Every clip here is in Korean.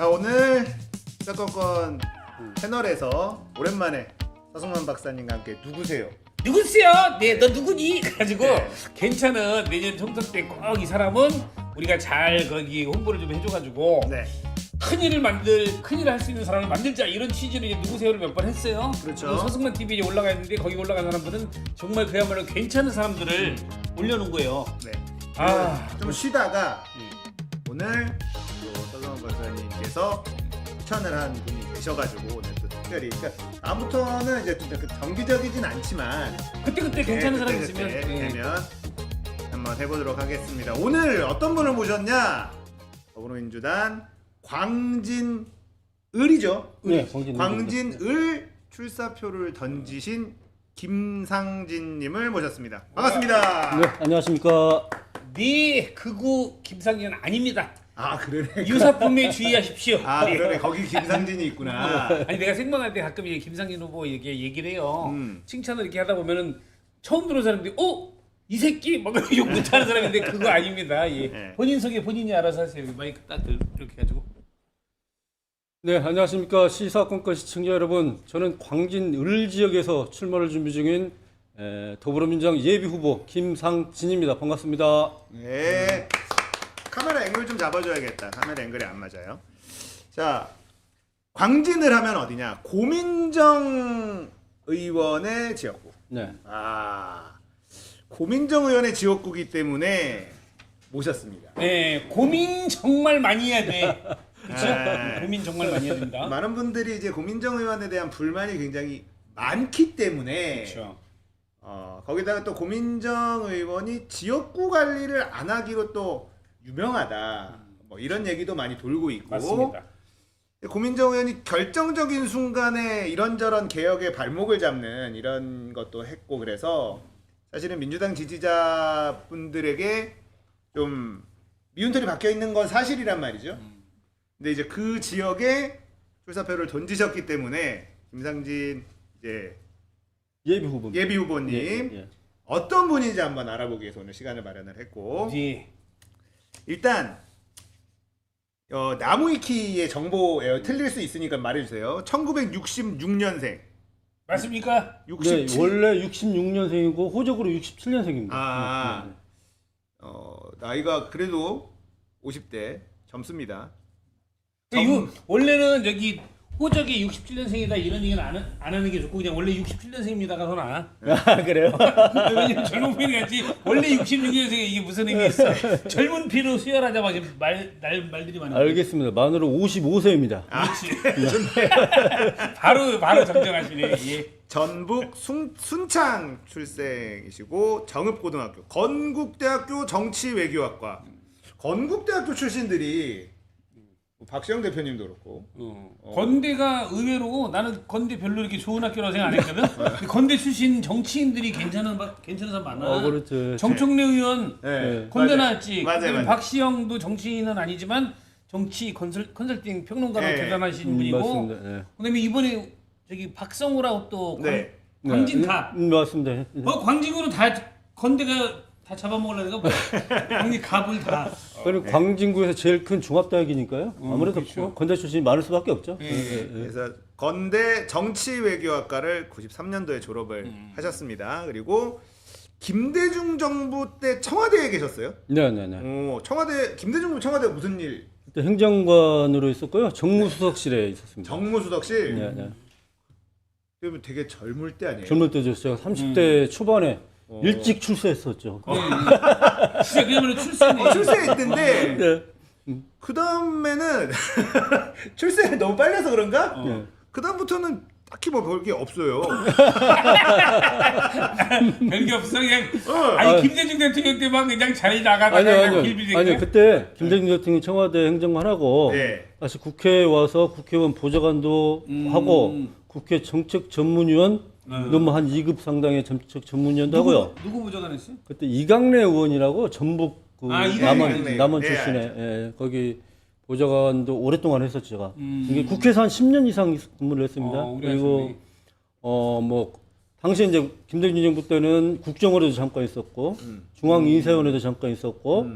자, 오늘 사건건 채널에서 오랜만에 서승만 박사님과 함께 누구세요? 누구세요? 네, 너 누구니? 가지고 네. 괜찮은 내년 총선 때 꼭 이 사람은 우리가 잘 거기 홍보를 좀 해줘가지고 네, 큰일을 할 수 있는 사람을 만들자 이런 취지로 이제 누구세요를 몇 번 했어요. 그렇죠. 그리고 서승만 TV에 이제 올라가 있는데 거기 올라간 사람들은 정말 그야말로 괜찮은 사람들을 올려놓은 거예요. 네. 아, 좀 쉬다가 오늘 또 서승만 박사님께서 추천을 한 분이 계셔가지고 오늘 또 특별히, 그러니까 다음부터는 이제 좀 이렇게 정기적이진 않지만 그때 괜찮은 사람 그때 있으면 네. 되면 한번 해보도록 하겠습니다. 오늘 어떤 분을 모셨냐? 더불어민주당 광진을이죠. 네, 광진을 출사표를 던지신 김상진님을 모셨습니다. 반갑습니다. 네, 안녕하십니까. 네 극우 김상현 아닙니다. 아, 그러네. 유사품에 주의하십시오. 아, 네. 그러네. 거기 김상진이 있구나. 아니 내가 생방할 때 가끔 이제 김상진 후보 이렇게 얘기를 해요. 음. 칭찬을 이렇게 하다 보면은 처음 들어온 사람들이 이 새끼 막 욕 못하는 사람인데 그거 아닙니다. 예. 네. 본인 소개 본인이 알아서 하세요. 마이크 딱 이렇게 해가지고. 네, 안녕하십니까. 시사건건 시청자 여러분. 저는 광진을 지역에서 출마를 준비 중인 더불어민주당 예비후보 김상진입니다. 반갑습니다. 네. 카메라 앵글 좀 잡아줘야겠다. 카메라 앵글이 안 맞아요. 자, 광진을 하면 어디냐? 고민정 의원의 지역구. 네. 아, 고민정 의원의 지역구기 때문에 모셨습니다. 네, 고민 정말 많이 해야 돼. 그렇죠? 네. 고민 정말 많이 해야 됩니다. 많은 분들이 이제 고민정 의원에 대한 불만이 굉장히 많기 때문에 그렇죠. 거기다가 또 고민정 의원이 지역구 관리를 안 하기로 또 유명하다. 뭐 이런 얘기도 많이 돌고 있고. 맞습니다. 고민정 의원이 결정적인 순간에 이런저런 개혁의 발목을 잡는 이런 것도 했고, 그래서 사실은 민주당 지지자분들에게 좀 미운털이 박혀 있는 건 사실이란 말이죠. 근데 이제 그 지역에 출사표를 던지셨기 때문에 김상진 이제 예비 후보. 예비 후보님 예. 어떤 분인지 한번 알아보기 위해서 오늘 시간을 마련을 했고, 예. 일단 나무위키의 정보에 틀릴 수 있으니까 말해주세요. 1966년생. 맞습니까? 67. 네, 원래 66년생이고 호적으로 67년생입니다. 아, 나이가 그래도 50대 젊습니다. 원래는 저기 호적이 67년생이다 이런 얘기는 안 하는 게 좋고 그냥 원래 67년생입니다가 더 나아. 아, 그래요? 왜냐면 젊은 편이 같지 원래 66년생이 이게 무슨 의미 있어? 젊은 피로 수혈하자마자 말들이 많아. 알겠습니다. 만으로 55세입니다. 바로 정정하시네. 예. 전북 순창 출생이시고 정읍고등학교, 건국대학교 정치외교학과. 건국대학교 출신들이 박시영 대표님도 그렇고. 건대가 의외로 나는 건대 별로 이렇게 좋은 학교라고 생각 안 했거든. 근데 건대 출신 정치인들이 괜찮은 사람 많아. 그렇죠. 정청래 의원 네. 건대 맞아요. 나왔지. 맞아요, 그다음에 맞아요. 박시영도 정치인은 아니지만 정치 컨설팅 평론가로 네. 대단하신 분이고. 맞습니다. 네. 그다음에 이번에 저기 박성우라고 또 네. 광진갑. 맞습니다. 광진구로 다 건대가 다 잡아먹으려니까 광진갑을 다. 그리고 광진구에서 제일 큰 중합대학이니까요. 아무래도 그렇죠. 건대 출신이 많을 수밖에 없죠. 예. 그래서 건대 정치외교학과를 93년도에 졸업을 하셨습니다. 그리고 김대중 정부 때 청와대에 계셨어요. 네. 김대중 정부 청와대 무슨 일? 그때 행정관으로 있었고요. 정무수석실에 있었습니다. 정무수석실. 네. 그러면 되게 젊을 때 아니에요? 젊을 때죠. 제가 30대 초반에 일찍 출세했었죠. 진짜 그야말로 출신이. 출세했는데 네. 그 다음에는 출세를 너무 빨리 해서 그런가? 네. 그 다음부터는 딱히 뭐 볼 게 없어요. 별게 없어 그냥. 아니 김대중 대통령 때 막 그냥 자리 나가다가 아니요. 빌빌대고. 그때 김대중 대통령이 청와대 행정관하고 네. 다시 국회에 와서 국회의원 보좌관도 하고 국회 정책 전문위원 너무 한 2급 상당의 정책 전문위원도 하고요. 누구 보좌관했어요? 그때 이강래 의원이라고 전북 이강래. 남원 네, 출신의 거기 보좌관도 오랫동안 했었죠. 제가. 이게 국회에서 한 10년 이상 근무를 했습니다. 그리고 뭐 당시에 이제 김대중 정부 때는 국정원에도 잠깐 있었고 중앙인사위원회도 잠깐 있었고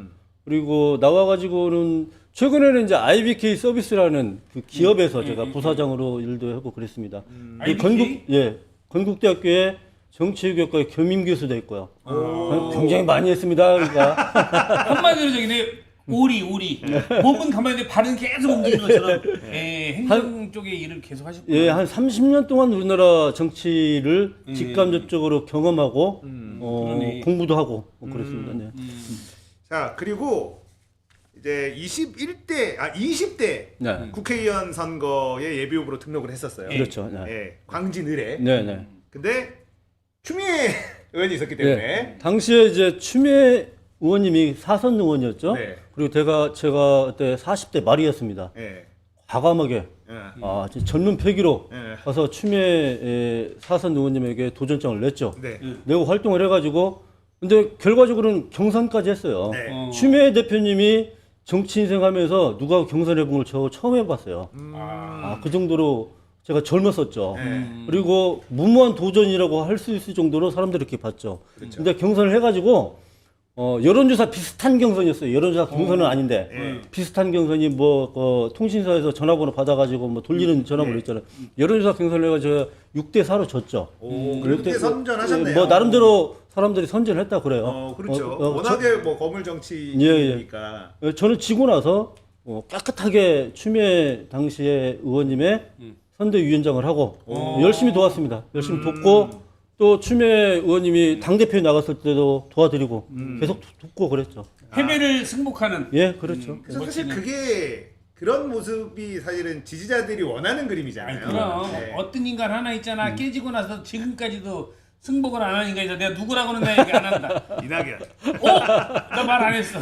그리고 나와가지고는 최근에는 이제 IBK 서비스라는 그 기업에서 제가 부사장으로 일도 하고 그랬습니다. IBK? 건국대학교에 정치외교과에 겸임교수도 있고요. 굉장히 많이 했습니다. 그러니까 한마디로 저기 내 오리 몸은 가만히 있는데 발은 계속 움직이는 것처럼 행정 쪽에 일을 계속 하셨구나. 예, 한 30년 동안 우리나라 정치를 직간접적으로 경험하고 그러네. 공부도 하고 그랬습니다. 네. 자, 그리고 이제 20대 네. 국회의원 선거에 예비 후보로 등록을 했었어요. 그렇죠. 네. 예, 광진을에. 네, 네. 근데 추미애 의원이 있었기 때문에 네. 당시에 이제 추미애 의원님이 사선 의원이었죠. 네. 그리고 제가 그때 40대 말이었습니다. 예. 과감하게 예. 진짜 젊은 패기로 예. 가서 추미애 사선 의원님에게 도전장을 냈죠. 네. 내고 활동을 해가지고 근데 결과적으로는 경선까지 했어요. 네. 추미애 대표님이 정치 인생하면서 누가 경선해 본 걸 저 처음 해봤어요. 그 정도로 제가 젊었었죠. 네. 그리고 무모한 도전이라고 할 수 있을 정도로 사람들이 이렇게 봤죠. 근데 경선을 해가지고 여론조사 비슷한 경선이었어요. 여론조사 경선은 아닌데 비슷한 경선이 통신사에서 전화번호 받아가지고 돌리는 전화번호 있잖아요. 여론조사 경선을 해가지고 제가 6대4로 졌죠. 그렇게 선전하셨네요. 뭐 나름대로 사람들이 선전했다 그래요. 그렇죠. 워낙에 거물 정치니까. 저는 지고 나서 깨끗하게 추미애 당시에 의원님의 선대위원장을 하고 열심히 도왔습니다. 열심히 돕고 또 추미애 의원님이 당대표에 나갔을 때도 도와드리고 계속 돕고 그랬죠. 패배를 승복하는. 예, 그렇죠. 그래서 사실 그런 모습이 사실은 지지자들이 원하는 그림이잖아요. 그럼 네. 어떤 인간 하나 있잖아. 깨지고 나서 지금까지도 승복을 안 하는 인간이다. 내가 누구라고는 내가 얘기 안 한다. 이낙연. 나 말 안 했어.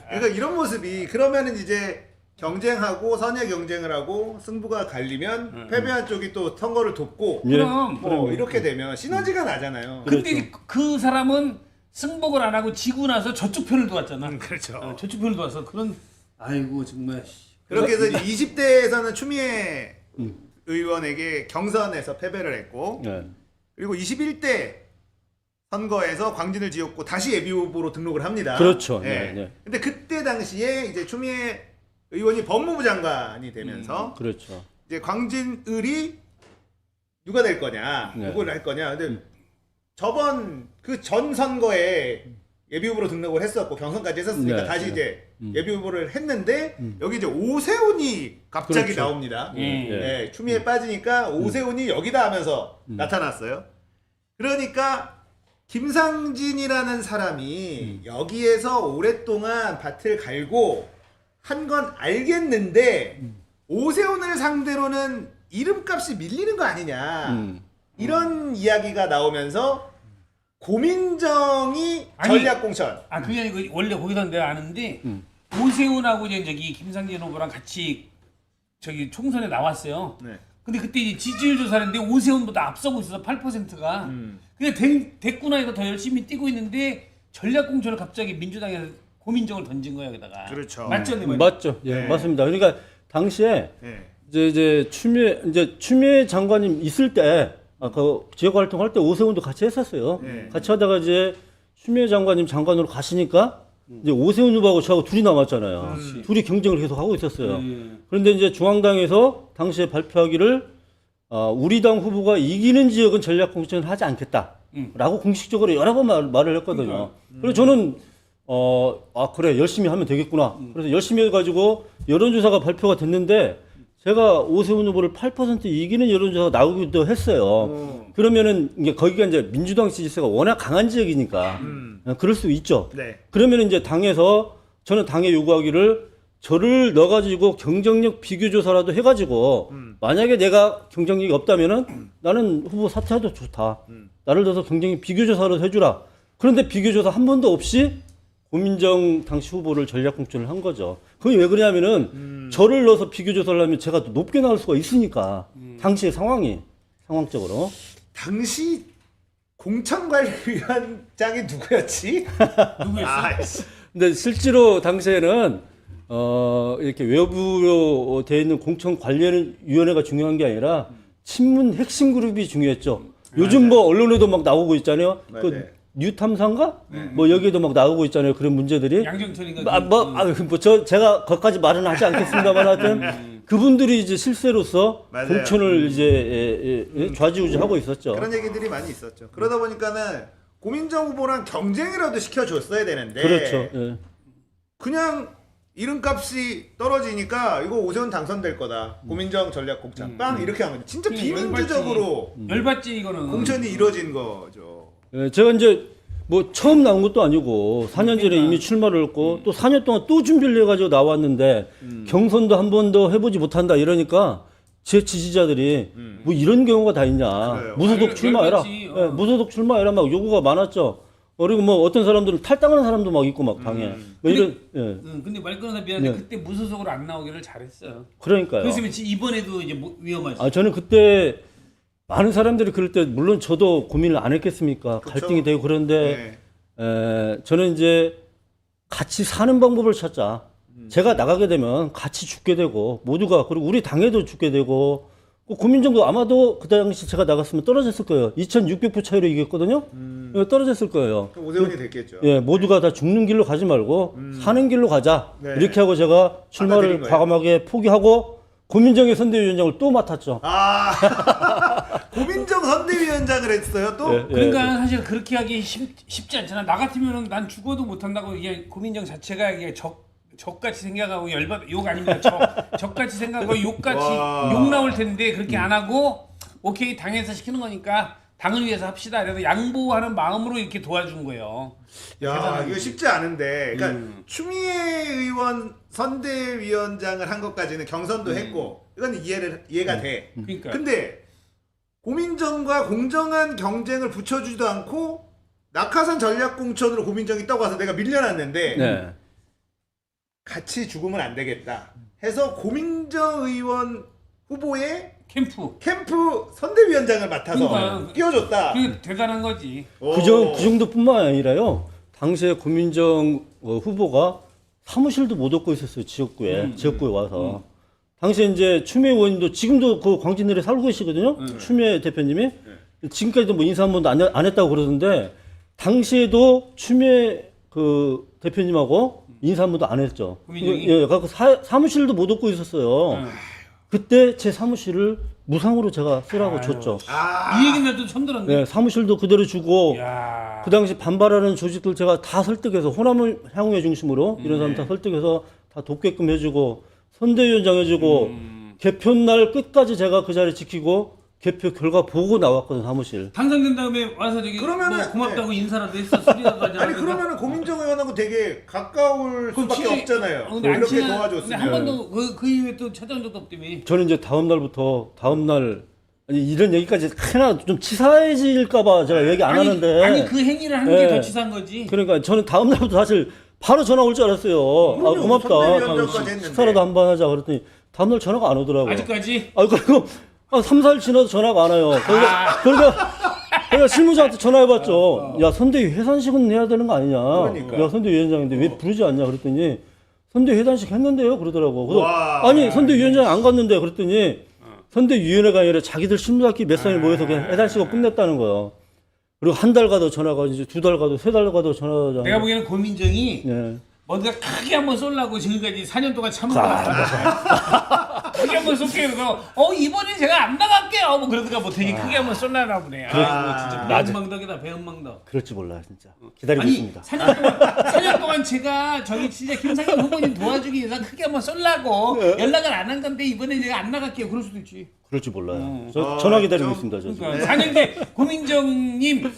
그러니까 이런 모습이 그러면은 이제 경쟁하고 선의 경쟁을 하고 승부가 갈리면 패배한 쪽이 또 선거를 돕고 예. 그럼 이렇게 되면 시너지가 나잖아요. 근데 그 사람은 승복을 안 하고 지고 나서 저쪽 편을 도왔잖아. 그렇죠. 저쪽 편을 도와서 그런 아이고 정말. 그렇게 해서 20대에서는 추미애 의원에게 경선에서 패배를 했고 네. 그리고 21대 선거에서 광진을 지었고 다시 예비 후보로 등록을 합니다. 그렇죠. 예. 네, 네. 근데 그때 당시에 이제 추미애 의원이 법무부 장관이 되면서 그렇죠. 이제 광진을이 누가 될 거냐, 네. 누구를 할 거냐. 근데 저번 그 전 선거에 예비 후보로 등록을 했었고 경선까지 했었으니까 네, 다시 네. 이제 예비 후보를 했는데 여기 이제 오세훈이 갑자기 그렇죠. 나옵니다. 예. 네, 추미애 빠지니까 오세훈이 여기다 하면서 나타났어요. 그러니까 김상진이라는 사람이 여기에서 오랫동안 밭을 갈고 한 건 알겠는데 오세훈을 상대로는 이름값이 밀리는 거 아니냐 이런 이야기가 나오면서 고민정이 전략공천. 그게 아니고 원래 거기서 내가 아는데 오세훈하고 이제 저기 김상진 후보랑 같이 저기 총선에 나왔어요. 네. 근데 그때 이제 지지율 조사했는데 오세훈보다 앞서고 있어서 8%가. 근데 됐구나 이거 더 열심히 뛰고 있는데 전략공천을 갑자기 민주당에서 고민정을 던진 거야 여기다가. 그렇죠. 맞죠, 내 말? 맞죠. 예, 네. 맞습니다. 그러니까 당시에 네. 이제 추미애 장관님 있을 때 그 지역 활동할 때 오세훈도 같이 했었어요. 네. 같이 하다가 이제 추미애 장관님 장관으로 가시니까 이제 오세훈 후보하고 저하고 둘이 남았잖아요. 둘이 경쟁을 계속 하고 있었어요. 그런데 이제 중앙당에서 당시에 발표하기를 우리 당 후보가 이기는 지역은 전략 공천을 하지 않겠다라고 공식적으로 여러 번 말을 했거든요. 그래서 저는 그래 열심히 하면 되겠구나. 그래서 열심히 해가지고 여론조사가 발표가 됐는데 제가 오세훈 후보를 8% 이기는 여론조사가 나오기도 했어요. 그러면은 이게 거기가 이제 민주당 지지세가 워낙 강한 지역이니까 그럴 수 있죠. 네. 그러면 이제 당에서 저는 당에 요구하기를 저를 넣어가지고 경쟁력 비교조사라도 해가지고 만약에 내가 경쟁력이 없다면은 나는 후보 사퇴해도 좋다. 나를 넣어서 경쟁력 비교조사로 해주라. 그런데 비교조사 한 번도 없이 고민정 당시 후보를 전략공천을 한 거죠. 그게 왜 그러냐면은 저를 넣어서 비교조사를 하면 제가 더 높게 나올 수가 있으니까 당시의 상황적으로. 당시 공천관리위원장이 누구였지? 누구였어? 근데 실제로 당시에는 이렇게 외부로 되어 있는 공천관리위원회가 중요한 게 아니라 친문 핵심 그룹이 중요했죠. 요즘 뭐 언론에도 막 나오고 있잖아요. 네. 그 뉴탐사인가? 뭐 여기에도 막 나오고 있잖아요. 그런 문제들이. 양정철인가? 제가 거기까지 말은 하지 않겠습니다만 하여튼 그분들이 이제 실세로서 맞아요. 공천을 이제 좌지우지하고 있었죠. 그런 얘기들이 많이 있었죠. 그러다 보니까는 고민정 후보랑 경쟁이라도 시켜줬어야 되는데 그렇죠. 예. 그냥 이름값이 떨어지니까 이거 오세훈 당선될 거다. 고민정 전략공천 빵 이렇게 한 거죠. 진짜 비민주적으로 열받지 이거는. 공천이 이뤄진 거죠. 예, 제가 이제 뭐 처음 나온 것도 아니고 4년 전에 이미 출마를 했고 또 4년 동안 또 준비를 해가지고 나왔는데 경선도 한 번도 해보지 못한다 이러니까 제 지지자들이 뭐 이런 경우가 다 있냐. 그래요. 무소속 출마해라. 열받지, 예, 무소속 출마해라 막 요구가 많았죠. 그리고 뭐 어떤 사람들은 탈당하는 사람도 막 있고 막 당해. 뭐 이런 예. 근데 말 끊어서 미안해. 네. 그때 무소속으로 안 나오기를 잘했어요. 그러니까요. 그랬으면 이번에도 이제 위험하지. 아 저는 그때 많은 사람들이 그럴 때 물론 저도 고민을 안 했겠습니까? 그쵸. 갈등이 되고 그런데 네. 저는 이제 같이 사는 방법을 찾자. 제가 나가게 되면 같이 죽게 되고 모두가 그리고 우리 당에도 죽게 되고 고민정도 아마도 그 당시 제가 나갔으면 떨어졌을 거예요. 2,600표 차이로 이겼거든요. 떨어졌을 거예요. 그럼 오세훈이 됐겠죠. 예, 모두가 다 죽는 길로 가지 말고 사는 길로 가자. 네. 이렇게 하고 제가 출마를 받아들인 거예요. 과감하게 포기하고 고민정의 선대위원장을 또 맡았죠. 아 고민정 선대위원장을 했어요 또. 예, 예. 그러니까 사실 그렇게 하기 쉽지 않잖아. 나 같으면은 난 죽어도 못 한다고 이게 고민정 자체가 이게 적같이 생각하고 열받 욕 아닙니다. 적같이 생각하고 욕같이 와. 욕 나올 텐데 그렇게 안 하고 오케이 당에서 시키는 거니까 당을 위해서 합시다. 그래서 양보하는 마음으로 이렇게 도와준 거예요. 야 이거 쉽지 않은데 그러니까 추미애 의원 선대위원장을 한 것까지는 경선도 했고 이건 이해가 돼. 그러니까. 근데 고민정과 공정한 경쟁을 붙여주지도 않고 낙하산 전략공천으로 고민정이 떠가서 내가 밀려났는데 네. 같이 죽으면 안 되겠다 해서 고민정 의원 후보의 캠프 선대위원장을 맡아서 그러니까. 띄워줬다. 그게 대단한 거지. 그 정도뿐만 아니라요. 당시에 고민정 후보가 사무실도 못 얻고 있었어요. 지역구에 와서. 당시에 이제 추미애 의원님도 지금도 그 광진을에 살고 계시거든요. 추미애 대표님이 지금까지도 뭐 인사 한 번도 안 했다고 그러던데 당시에도 추미애 그 대표님하고 인사 한 번도 안 했죠. 고민정이? 예, 갖고 사무실도 못 얻고 있었어요. 그때 제 사무실을 무상으로 제가 쓰라고 줬죠. 이 얘기는 나도 처음 들었네. 네, 사무실도 그대로 주고 야. 그 당시 반발하는 조직들 제가 다 설득해서 호남을 향후회 중심으로 이런 사람 다 설득해서 다 돕게끔 해주고 선대위원장 해주고 개표 날 끝까지 제가 그 자리 지키고 개표 결과 보고 나왔거든 사무실. 당선된 다음에 와서 저기 그러면은, 뭐 고맙다고 인사라도 했어. 소리라도 하지 아니 그러면은 고민정 의원하고 되게 가까울 그럼 수밖에 친해- 없잖아요. 근데 안 이렇게 친한- 도와줬으면. 근데 한 번도 그 이후에 또 찾아온 적도 없다며. 저는 이제 다음 날 아니 이런 얘기까지 하나 좀 치사해질까봐 제가 얘기 안 하는데. 아니 그 행위를 하는 게 네. 더 치사한 거지. 그러니까 저는 다음 날부터 사실 바로 전화 올 줄 알았어요. 아, 고맙다. 선대위원장까지 했는데. 식사라도 한번 하자 그랬더니 다음 날 전화가 안 오더라고요. 아직까지. 아 그리고 한 3, 4일 지나도 전화가 안 와요. 그러니까 실무자한테 전화해봤죠. 야 선대위 회산식은 해야 되는 거 아니냐. 그러니까. 야 선대위원장인데 왜 부르지 않냐 그랬더니 선대위 회산식 했는데요 그러더라고. 그래서 와. 아니 선대위원장 안 갔는데 그랬더니 선대위원회가 아니라 자기들 실무자끼리 몇 사람이 모여서 그냥 회산식을 끝냈다는 거예요. 그리고 한 달 가도 전화가 이제 2달 가도 3달 가도 전화가. 내가 보기에는 고민정이 네. 뭔가 크게 한번 쏠라고 지금까지 4년 동안 참은 거 같아. 크게 한번 쏠게 그래서 이번에 제가 안 나갈게요. 뭐 그러다가 뭐 되게 크게 한번 쏠라나 보네. 아 진짜 배은망덕이다 배은망덕. 그럴지 몰라요 진짜. 기다리고 아니 있습니다. 4년 동안 제가 저기 진짜 김상현 후보님 도와주기 위해서 크게 한번 쏠라고 연락을 안 한 건데 이번에 제가 안 나갈게요. 그럴 수도 있지. 그럴지 몰라요. 저 전화 기다리고 있습니다. 저 지금. 그러니까 4년째 고민정님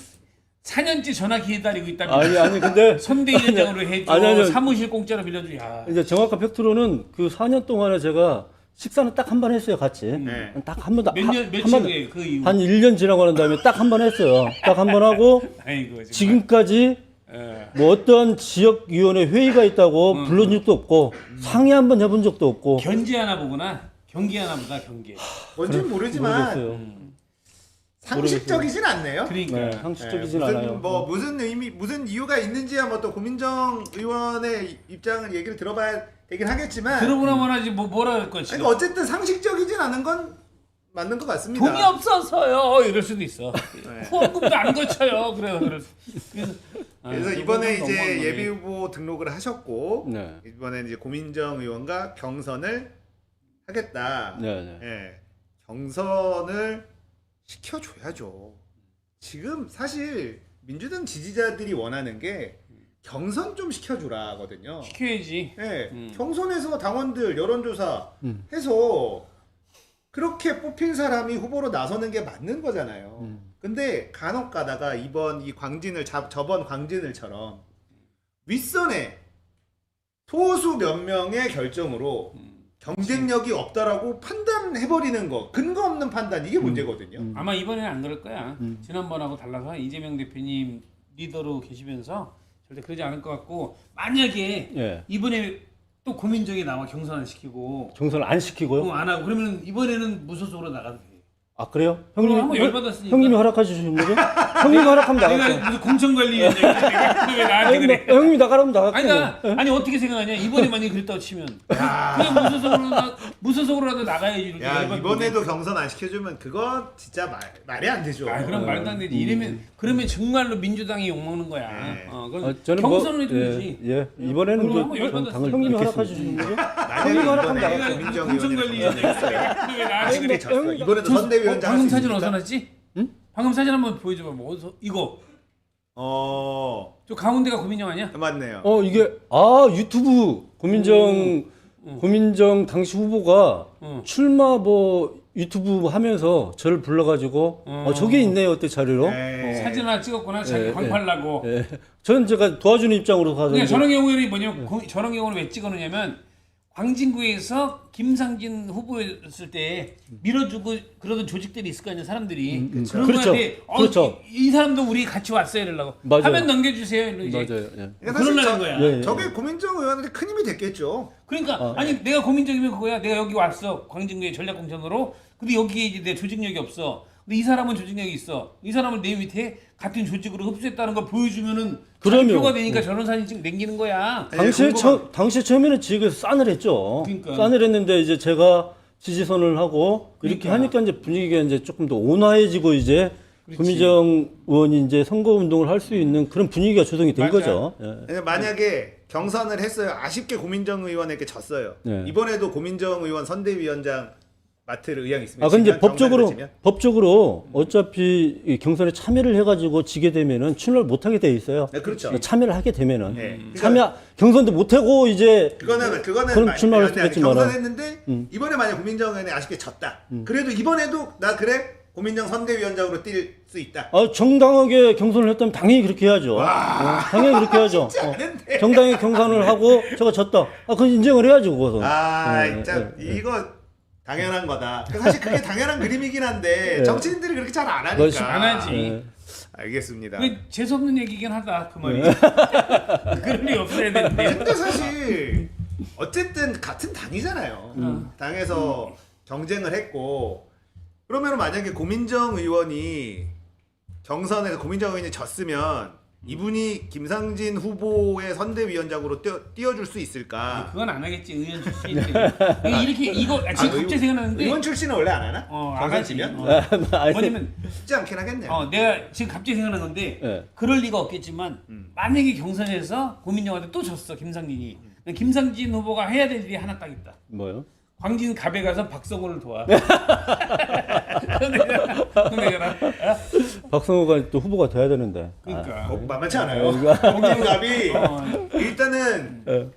4년째 전화 기다리고 있다면 아니 근데 선대위원장으로 해줘. 아니. 사무실 공짜로 빌려줘. 야. 이제 정확한 팩트로는 그 4년 동안에 제가 식사는 딱 한 번 했어요 같이. 네. 딱 한 번도 며칠에 그 이후. 한 1년 지나고 난 다음에 딱 한 번 했어요. 딱 한 번 하고 아이고 정말. 지금까지 예. 뭐 어떤 지역위원회 회의가 있다고 불러준 적도 없고 상의 한 번 해본 적도 없고. 견제하나 보구나. 경계하나 보다 경계. 뭔진 모르지만 모르겠어요. 상식적이진 않네요. 그러니까. 네, 상식적이진 무슨 않아요. 뭐 무슨 이유가 있는지야 뭐 또 고민정 의원의 입장을 얘기를 들어봐야 되긴 하겠지만 들어보나 마나지 뭐라 할 거지. 아니, 어쨌든 상식적이진 않은 건 맞는 것 같습니다. 돈이 없어서요. 이럴 수도 있어. 네. 후원금도 안 거쳐요. 그래서 이번에 이제 예비 후보 등록을 하셨고 네. 이번에 이제 고민정 의원과 경선을 하겠다. 네, 네. 예, 경선을 시켜줘야죠. 지금 사실 민주당 지지자들이 원하는 게 경선 좀 시켜주라거든요. 시켜야지. 예, 경선에서 당원들 여론조사 해서 그렇게 뽑힌 사람이 후보로 나서는 게 맞는 거잖아요. 근데 간혹 가다가 이번 이 저번 광진을처럼 윗선에 소수 몇 명의 결정으로 경쟁력이 없다라고 판단해버리는 거, 근거 없는 판단, 이게 문제거든요. 아마 이번에는 안 그럴 거야. 지난번하고 달라서 이재명 대표님 리더로 계시면서 절대 그러지 않을 것 같고, 만약에 예. 이번에 또 고민정이 나와 경선을 시키고 경선을 안 시키고요? 안 하고 그러면 이번에는 무소속으로 나가도 돼. 아 그래요? 그럼 형님이 한번 열받았으니까. 형님이 허락해 주시는 거죠? 형님이 허락하면 나갈게요. 내가 무슨 공천관리위원장인데 왜 나한테 그래? 형님이 나가라면 나갈게요. 아니 어떻게 생각하냐? 이번에 만약에 그랬다고 치면 그냥 무소속으로라도 나가야지. 이렇게 야, 열받는데. 이번에도 경선 안 시켜주면 그건 진짜 말이 안 되죠. 그럼 말도 안 되지. 이러면 그러면 정말로 민주당이 욕 먹는 거야. 네. 그럼 저는 경선을 해줘야지. 예, 이번에는 그럼 좀 한번 열받았어요. 당을 형님이 허락해 주시는 거죠? 형님이 허락하면 이번에 나갈게요. 고민정 공천관리위원장 왜 나한테 그래? 졌어. 이번에도 선대위원장 방금 할수 사진 있습니까? 어디서 났지? 응? 방금 사진 한번 보여줘봐. 뭐 어디서 이거 저 가운데가 고민정 아니야? 맞네요. 이게 유튜브 고민정 당시 후보가 출마 유튜브 하면서 저를 불러가지고 저게 있네요 그때 자료로. 네. 사진 하나 찍었구나. 자기 예, 광팔라고. 예. 저는 제가 도와주는 입장으로 가서 그러니까 저런 경우에는 뭐냐면 저런 경우는 왜 찍어놓냐면 광진구에서 김상진 후보였을 때 밀어주고 그러던 조직들이 있을 거 아니야 사람들이. 그런 그렇죠. 거한테 그렇죠. 이 사람도 우리 같이 왔어요 이러려고. 맞아요. 화면 넘겨주세요 이러고 이제. 맞아요. 예. 그러니까 사실 그러려는 거야. 예, 예. 저게 고민정 의원한테 큰 힘이 됐겠죠. 그러니까 아니 내가 고민적이면 그거야. 내가 여기 왔어 광진구의 전략공천으로. 근데 여기에 이제 내 조직력이 없어. 근데 이 사람은 조직력이 있어. 이 사람을 내 밑에 같은 조직으로 흡수했다는 걸 보여주면은 그럼요. 표가 되니까 저런 사진 찍 남기는 거야. 당시에 처음에는 지역에서 싸늘했죠. 그러니까. 싸늘했는데 이제 제가 지지선을 하고 이렇게 그러니까. 하니까 이제 분위기가 이제 조금 더 온화해지고 이제 고민정 의원이 이제 선거 운동을 할 수 있는 그런 분위기가 조성이 된 맞아요. 거죠. 예. 그러니까 만약에 경선을 했어요. 아쉽게 고민정 의원에게 졌어요. 네. 이번에도 고민정 의원 선대위원장 맡을 의향이 있습니다. 근데 법적으로 어차피 이 경선에 참여를 해가지고 지게 되면은 출마를 못하게 돼 있어요. 네, 그렇죠. 참여를 하게 되면은 네. 경선도 못하고 이제 그거는 그럼 출마할 수도 있지만 경선했는데 이번에 만약 고민정 의원이 아쉽게 졌다. 그래도 이번에도 나 그래 고민정 선대위원장으로 뛸 수 있다. 정당하게 경선을 했다면 당연히 그렇게 해야죠. 당연히 그렇게 해야죠. 정당하게 경선을 하고 제가 졌다. 그건 인정을 해야죠, 그것은. 진짜 이거 당연한 거다. 사실 그게 당연한 그림이긴 한데 정치인들이 그렇게 잘 안 하니까. 안 하지. 알겠습니다. 재수 없는 얘기긴 하다 그 말이. 그럴 리 없어야 되는데. 근데 사실 어쨌든 같은 당이잖아요. 당에서 경쟁을 했고 그러면 만약에 고민정 의원이 경선에서 고민정 의원이 졌으면 이분이 김상진 후보의 선대위원장으로 띄워줄 수 있을까? 그건 안 하겠지 의원 출신인데. 이렇게 이거 지금 갑자기 생각나는데. 의원 출신은 원래 안 하나? 안 하지. 지면 뭐냐면 쉽지 않긴 하겠네요. 내가 지금 갑자기 생각난 건데 네. 그럴 리가 없겠지만 만약에 경선에서 고민정한테 또 졌어 김상진이. 김상진 후보가 해야 될 일이 하나 딱 있다. 뭐요? 광진 갑에 가서 박성호를 도와. 박성호가 또 후보가 돼야 되는데. 그러니까. 만만치 않아요. 공인갑이 일단은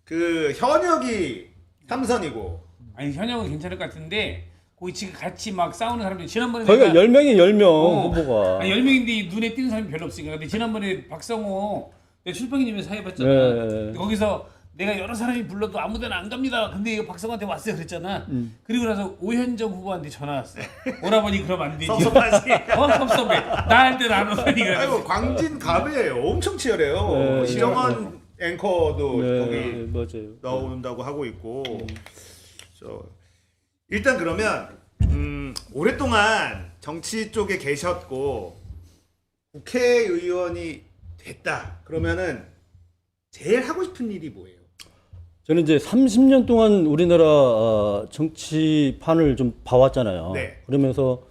그 현역이 3선이고. 아니 현역은 괜찮을 것 같은데 거기 지금 같이 막 싸우는 사람들이 지난번에 거기가 10명이 10명 어. 후보가. 아니 10명인데 눈에 띄는 사람이 별로 없으니까. 근데 지난번에 박성호 내가 출판기님에서 사회봤잖아. 네. 거기서 내가 여러 사람이 불러도 아무데나 안 갑니다. 근데 이거 박성호한테 왔어요 그랬잖아. 그리고 나서 오현정 후보한테 전화 왔어. 오라버니 그럼 안 되지. 섭섭하지. 섭섭해. 나 할 때는 안 오더니 그래. 아이고 광진 갑에 엄청 치열해요. 네. 이정원 앵커도 거기 맞아요. 나온다고 하고 있고. 일단 그러면 오랫동안 정치 쪽에 계셨고 국회의원이 됐다. 그러면은 제일 하고 싶은 일이 뭐예요? 저는 이제 30년 동안 우리나라 정치판을 좀 봐왔잖아요. 네. 그러면서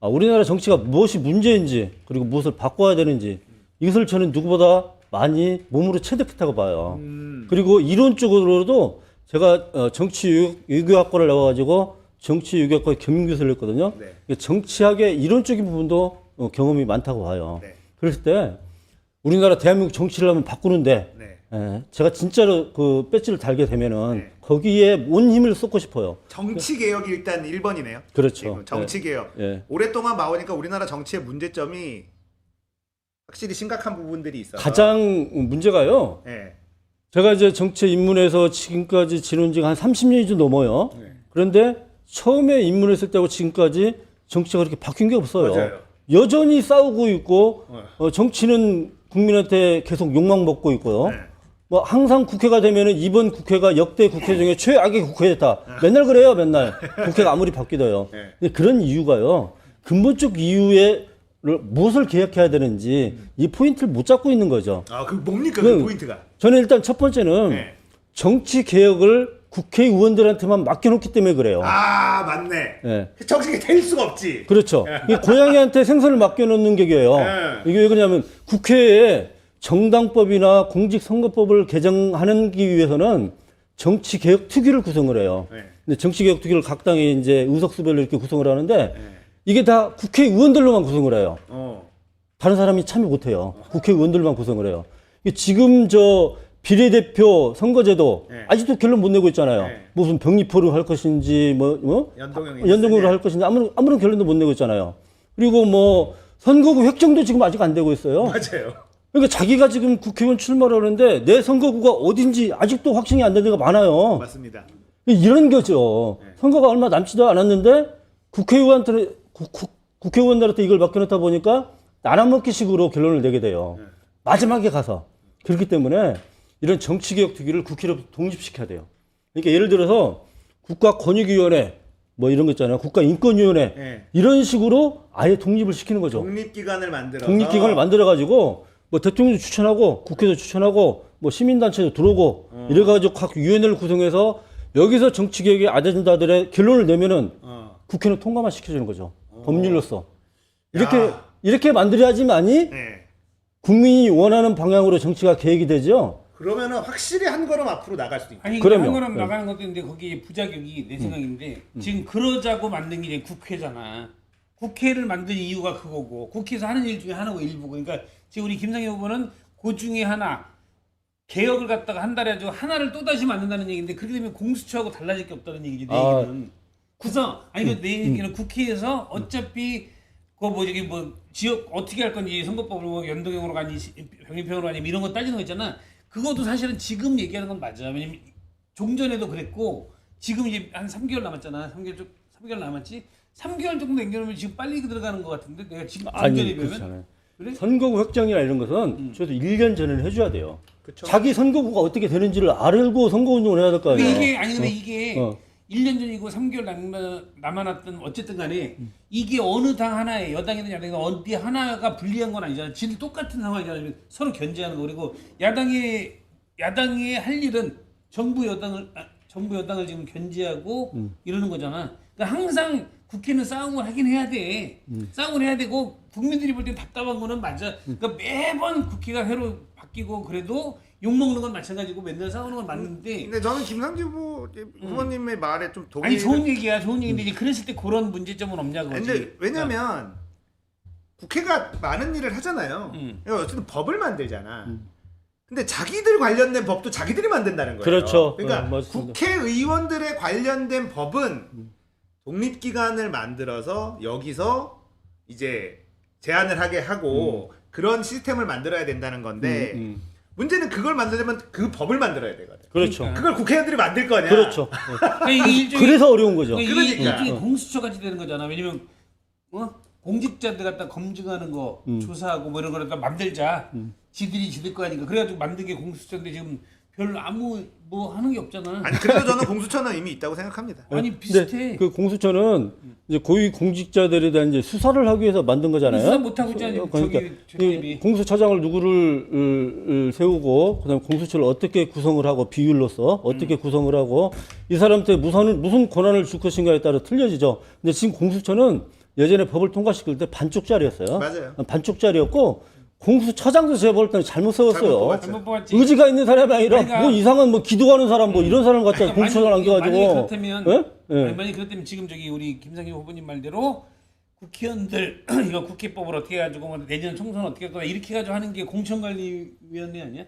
우리나라 정치가 무엇이 문제인지 그리고 무엇을 바꿔야 되는지 이것을 저는 누구보다 많이 몸으로 체득했다고 봐요. 그리고 이론적으로도 제가 정치 유교학과를 나와가지고 정치 유교학과에 겸임교수를 했거든요. 네. 정치학의 이론적인 부분도 경험이 많다고 봐요. 네. 그랬을 때 우리나라 대한민국 정치를 한번 바꾸는데 네. 제가 진짜로 그 배지를 달게 되면은 네. 거기에 온 힘을 쏟고 싶어요. 정치 개혁이 일단 1번이네요. 그렇죠. 정치 개혁. 예. 오랫동안 봐오니까 우리나라 정치의 문제점이 확실히 심각한 부분들이 있어서 가장 문제가요. 예. 제가 이제 정치에 입문해서 지금까지 지낸 지가 한 30년이 좀 넘어요. 네. 그런데 처음에 입문했을 때하고 지금까지 정치가 그렇게 바뀐 게 없어요. 맞아요. 여전히 싸우고 있고 네. 정치는 국민한테 계속 욕망 먹고 있고요. 네. 뭐 항상 국회가 되면은 이번 국회가 역대 국회 중에 최악의 국회였다. 맨날 그래요, 맨날. 국회가 아무리 바뀌어요. 네. 근데 그런 이유가요. 근본적 이유에 무엇을 개혁해야 되는지 이 포인트를 못 잡고 있는 거죠. 아, 그 뭡니까 그 포인트가? 저는 일단 첫 번째는 네. 정치 개혁을 국회의원들한테만 맡겨놓기 때문에 그래요. 아, 맞네. 예. 정치가 될 수가 없지. 그렇죠. 이 고양이한테 생선을 맡겨놓는 격이에요. 네. 이게 왜 그러냐면 국회에 정당법이나 공직선거법을 개정하는 기 위해서는 정치개혁 특위를 구성을 해요. 네. 근데 정치개혁 특위를 각 당의 이제 의석수별로 이렇게 구성을 하는데 네. 이게 다 국회의원들로만 구성을 해요. 어. 다른 사람이 참여 못해요. 국회의원들만 구성을 해요. 이게 지금 저 비례대표 선거제도 네. 아직도 결론 못 내고 있잖아요. 네. 무슨 병리포를 할 것인지 연동형으로 할 것인지 아무런 결론도 못 내고 있잖아요. 그리고 뭐 선거구 획정도 지금 아직 안 되고 있어요. 맞아요. 그러니까 자기가 지금 국회의원 출마를 하는데 내 선거구가 어딘지 아직도 확정이 안 된 데가 많아요. 맞습니다. 이런 거죠. 네. 선거가 얼마 남지도 않았는데 국회의원들한테 이걸 맡겨놓다 보니까 나눠먹기식으로 결론을 내게 돼요. 네. 마지막에 가서. 그렇기 때문에 이런 정치개혁 특위를 국회로 독립시켜야 돼요. 그러니까 예를 들어서 국가권익위원회 뭐 이런 거 있잖아요. 국가인권위원회 네. 이런 식으로 아예 독립을 시키는 거죠. 독립기관을 만들어서 독립기관을 만들어가지고 뭐 대통령도 추천하고 국회도 추천하고 뭐 시민단체도 들어오고 이래가지고 각 위원회를 구성해서 여기서 정치개혁의 아젠다들의 결론을 내면은 국회는 통과만 시켜주는 거죠. 법률로서. 이렇게 만들어야지만이 네. 국민이 원하는 방향으로 정치가 개혁이 되죠. 그러면은 확실히 한 걸음 앞으로 나갈 수도 있고. 아니 그럼요. 한 걸음 네. 나가는 것도 있는데 거기에 부작용이 내 생각인데 지금 그러자고 만든 게 이제 국회잖아. 국회를 만든 이유가 그거고 국회에서 하는 일 중에 하나고 일부고 그러니까 지금 우리 김상희 후보는 그 중에 하나 개혁을 갖다가 한 달에 가지고 하나를 또 다시 만든다는 얘기인데 그렇게 되면 공수처하고 달라질 게 없다는 얘기지 내 얘기는. 그래서 아니 내 얘기는 국회에서 어차피 그 뭐 저기 뭐 지역 어떻게 할 건지 선거법으로 뭐 연동형으로 가니 병립형으로 가니 이런 거 따지는 거 있잖아. 그것도 사실은 지금 얘기하는 건 맞아. 왜냐면 종전에도 그랬고 지금 이제 한 3개월 남았잖아. 3개월 남았지. 3개월 정도 남겨놓으면 지금 빨리 들어가는 것 같은데 내가 지금 아니 종전에 그렇지 비하면 않아요. 그래? 선거구 획정이나 이런 것은 저도 1년 전에는 해줘야 돼요. 그쵸. 자기 선거구가 어떻게 되는지를 알고 선거운동을 해야 될 거 아니에요. 근데 이게 아니 근데 이게 어. 1년 전이고 3개월 남아났던 어쨌든 간에 이게 어느 당 하나에 여당이든 야당이든 어디 하나가 불리한 건 아니잖아. 지금 똑같은 상황이잖아. 서로 견제하는 거. 그리고 야당이 할 일은 정부 여당을 지금 견제하고 이러는 거잖아. 그러니까 항상 국회는 싸움을 하긴 해야 돼. 싸움을 해야 되고 국민들이 볼 땐 답답한 거는 맞아. 그러니까 매번 국회가 회로 바뀌고 그래도 욕먹는 건 마찬가지고 맨날 싸우는 건 맞는데 근데 저는 김상지 후보님의 말에 좀 동의. 아니 좋은 얘기야. 좋은 얘기인데 이제 그랬을 때 그런 문제점은 없냐고. 근데 왜냐면 국회가 많은 일을 하잖아요. 어쨌든 법을 만들잖아. 근데 자기들 관련된 법도 자기들이 만든다는 거예요. 그렇죠. 그러니까 맞습니다. 국회의원들의 관련된 법은 독립기관을 만들어서 여기서 이제 제안을 하게 하고 그런 시스템을 만들어야 된다는 건데 문제는 그걸 만들려면 그 법을 만들어야 되거든. 그렇죠. 그걸 국회의원들이 만들 거냐? 그렇죠. 그러니까 이게 일종의 그래서 어려운 거죠. 그러니까 이게 그러니까. 일종의 공수처 같이 되는 거잖아. 왜냐면 공직자들 갖다 검증하는 거 조사하고 뭐 이런 걸 갖다 만들자. 지들 거 아니까. 그래가지고 만든 게 공수처인데 지금 별로 아무 뭐 하는 게 없잖아. 아니 그래도 저는 공수처는 이미 있다고 생각합니다. 아니 근데 비슷해. 그 공수처는 이제 고위 공직자들에 대한 이제 수사를 하기 위해서 만든 거잖아요. 수사 못 하고 있잖아요. 그러니까 이 공수처장을 누구를 세우고 그다음에 공수처를 어떻게 구성을 하고 비율로서 어떻게 구성을 하고 이 사람한테 무슨 권한을 줄 것인가에 따라 틀려지죠. 근데 지금 공수처는 예전에 법을 통과시킬 때 반쪽짜리였어요. 맞아요. 반쪽짜리였고 공수처장도 제가 볼 때는 잘못 잘못 세웠어요. 뽑았죠. 잘못 뽑았지. 의지가 있는 사람이 아니라 그러니까- 뭐 이상한 뭐 기도하는 사람 뭐 이런 사람 갖다 공수처를 안겨가지고. 만약에 그렇다면 예? 예. 만약에 그렇다면 지금 저기 우리 김상희 후보님 말대로 국회의원들 이거 국회법을 어떻게 해가지고 뭐 내년 총선 어떻게 할 거다 이렇게 해가지고 하는 게 공천관리위원회 아니야?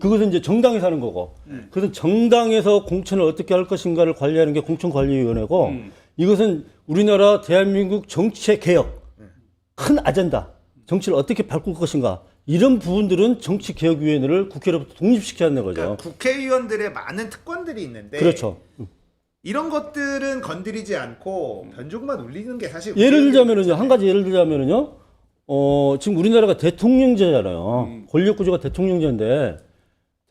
그것은 이제 정당에서 하는 거고. 그래서 정당에서 공천을 어떻게 할 것인가를 관리하는 게 공천관리위원회고, 이것은 우리나라 대한민국 정치의 개혁, 큰 아젠다, 정치를 어떻게 바꿀 것인가, 이런 부분들은 정치개혁위원회를 국회로부터 독립시켜야 하는 거죠. 그러니까 국회의원들의 많은 특권들이 있는데 그렇죠. 이런 것들은 건드리지 않고 변죽만 올리는 게 사실 예를 들자면은요, 한 가지 예를 들자면은요, 지금 우리나라가 대통령제잖아요. 권력구조가 대통령제인데,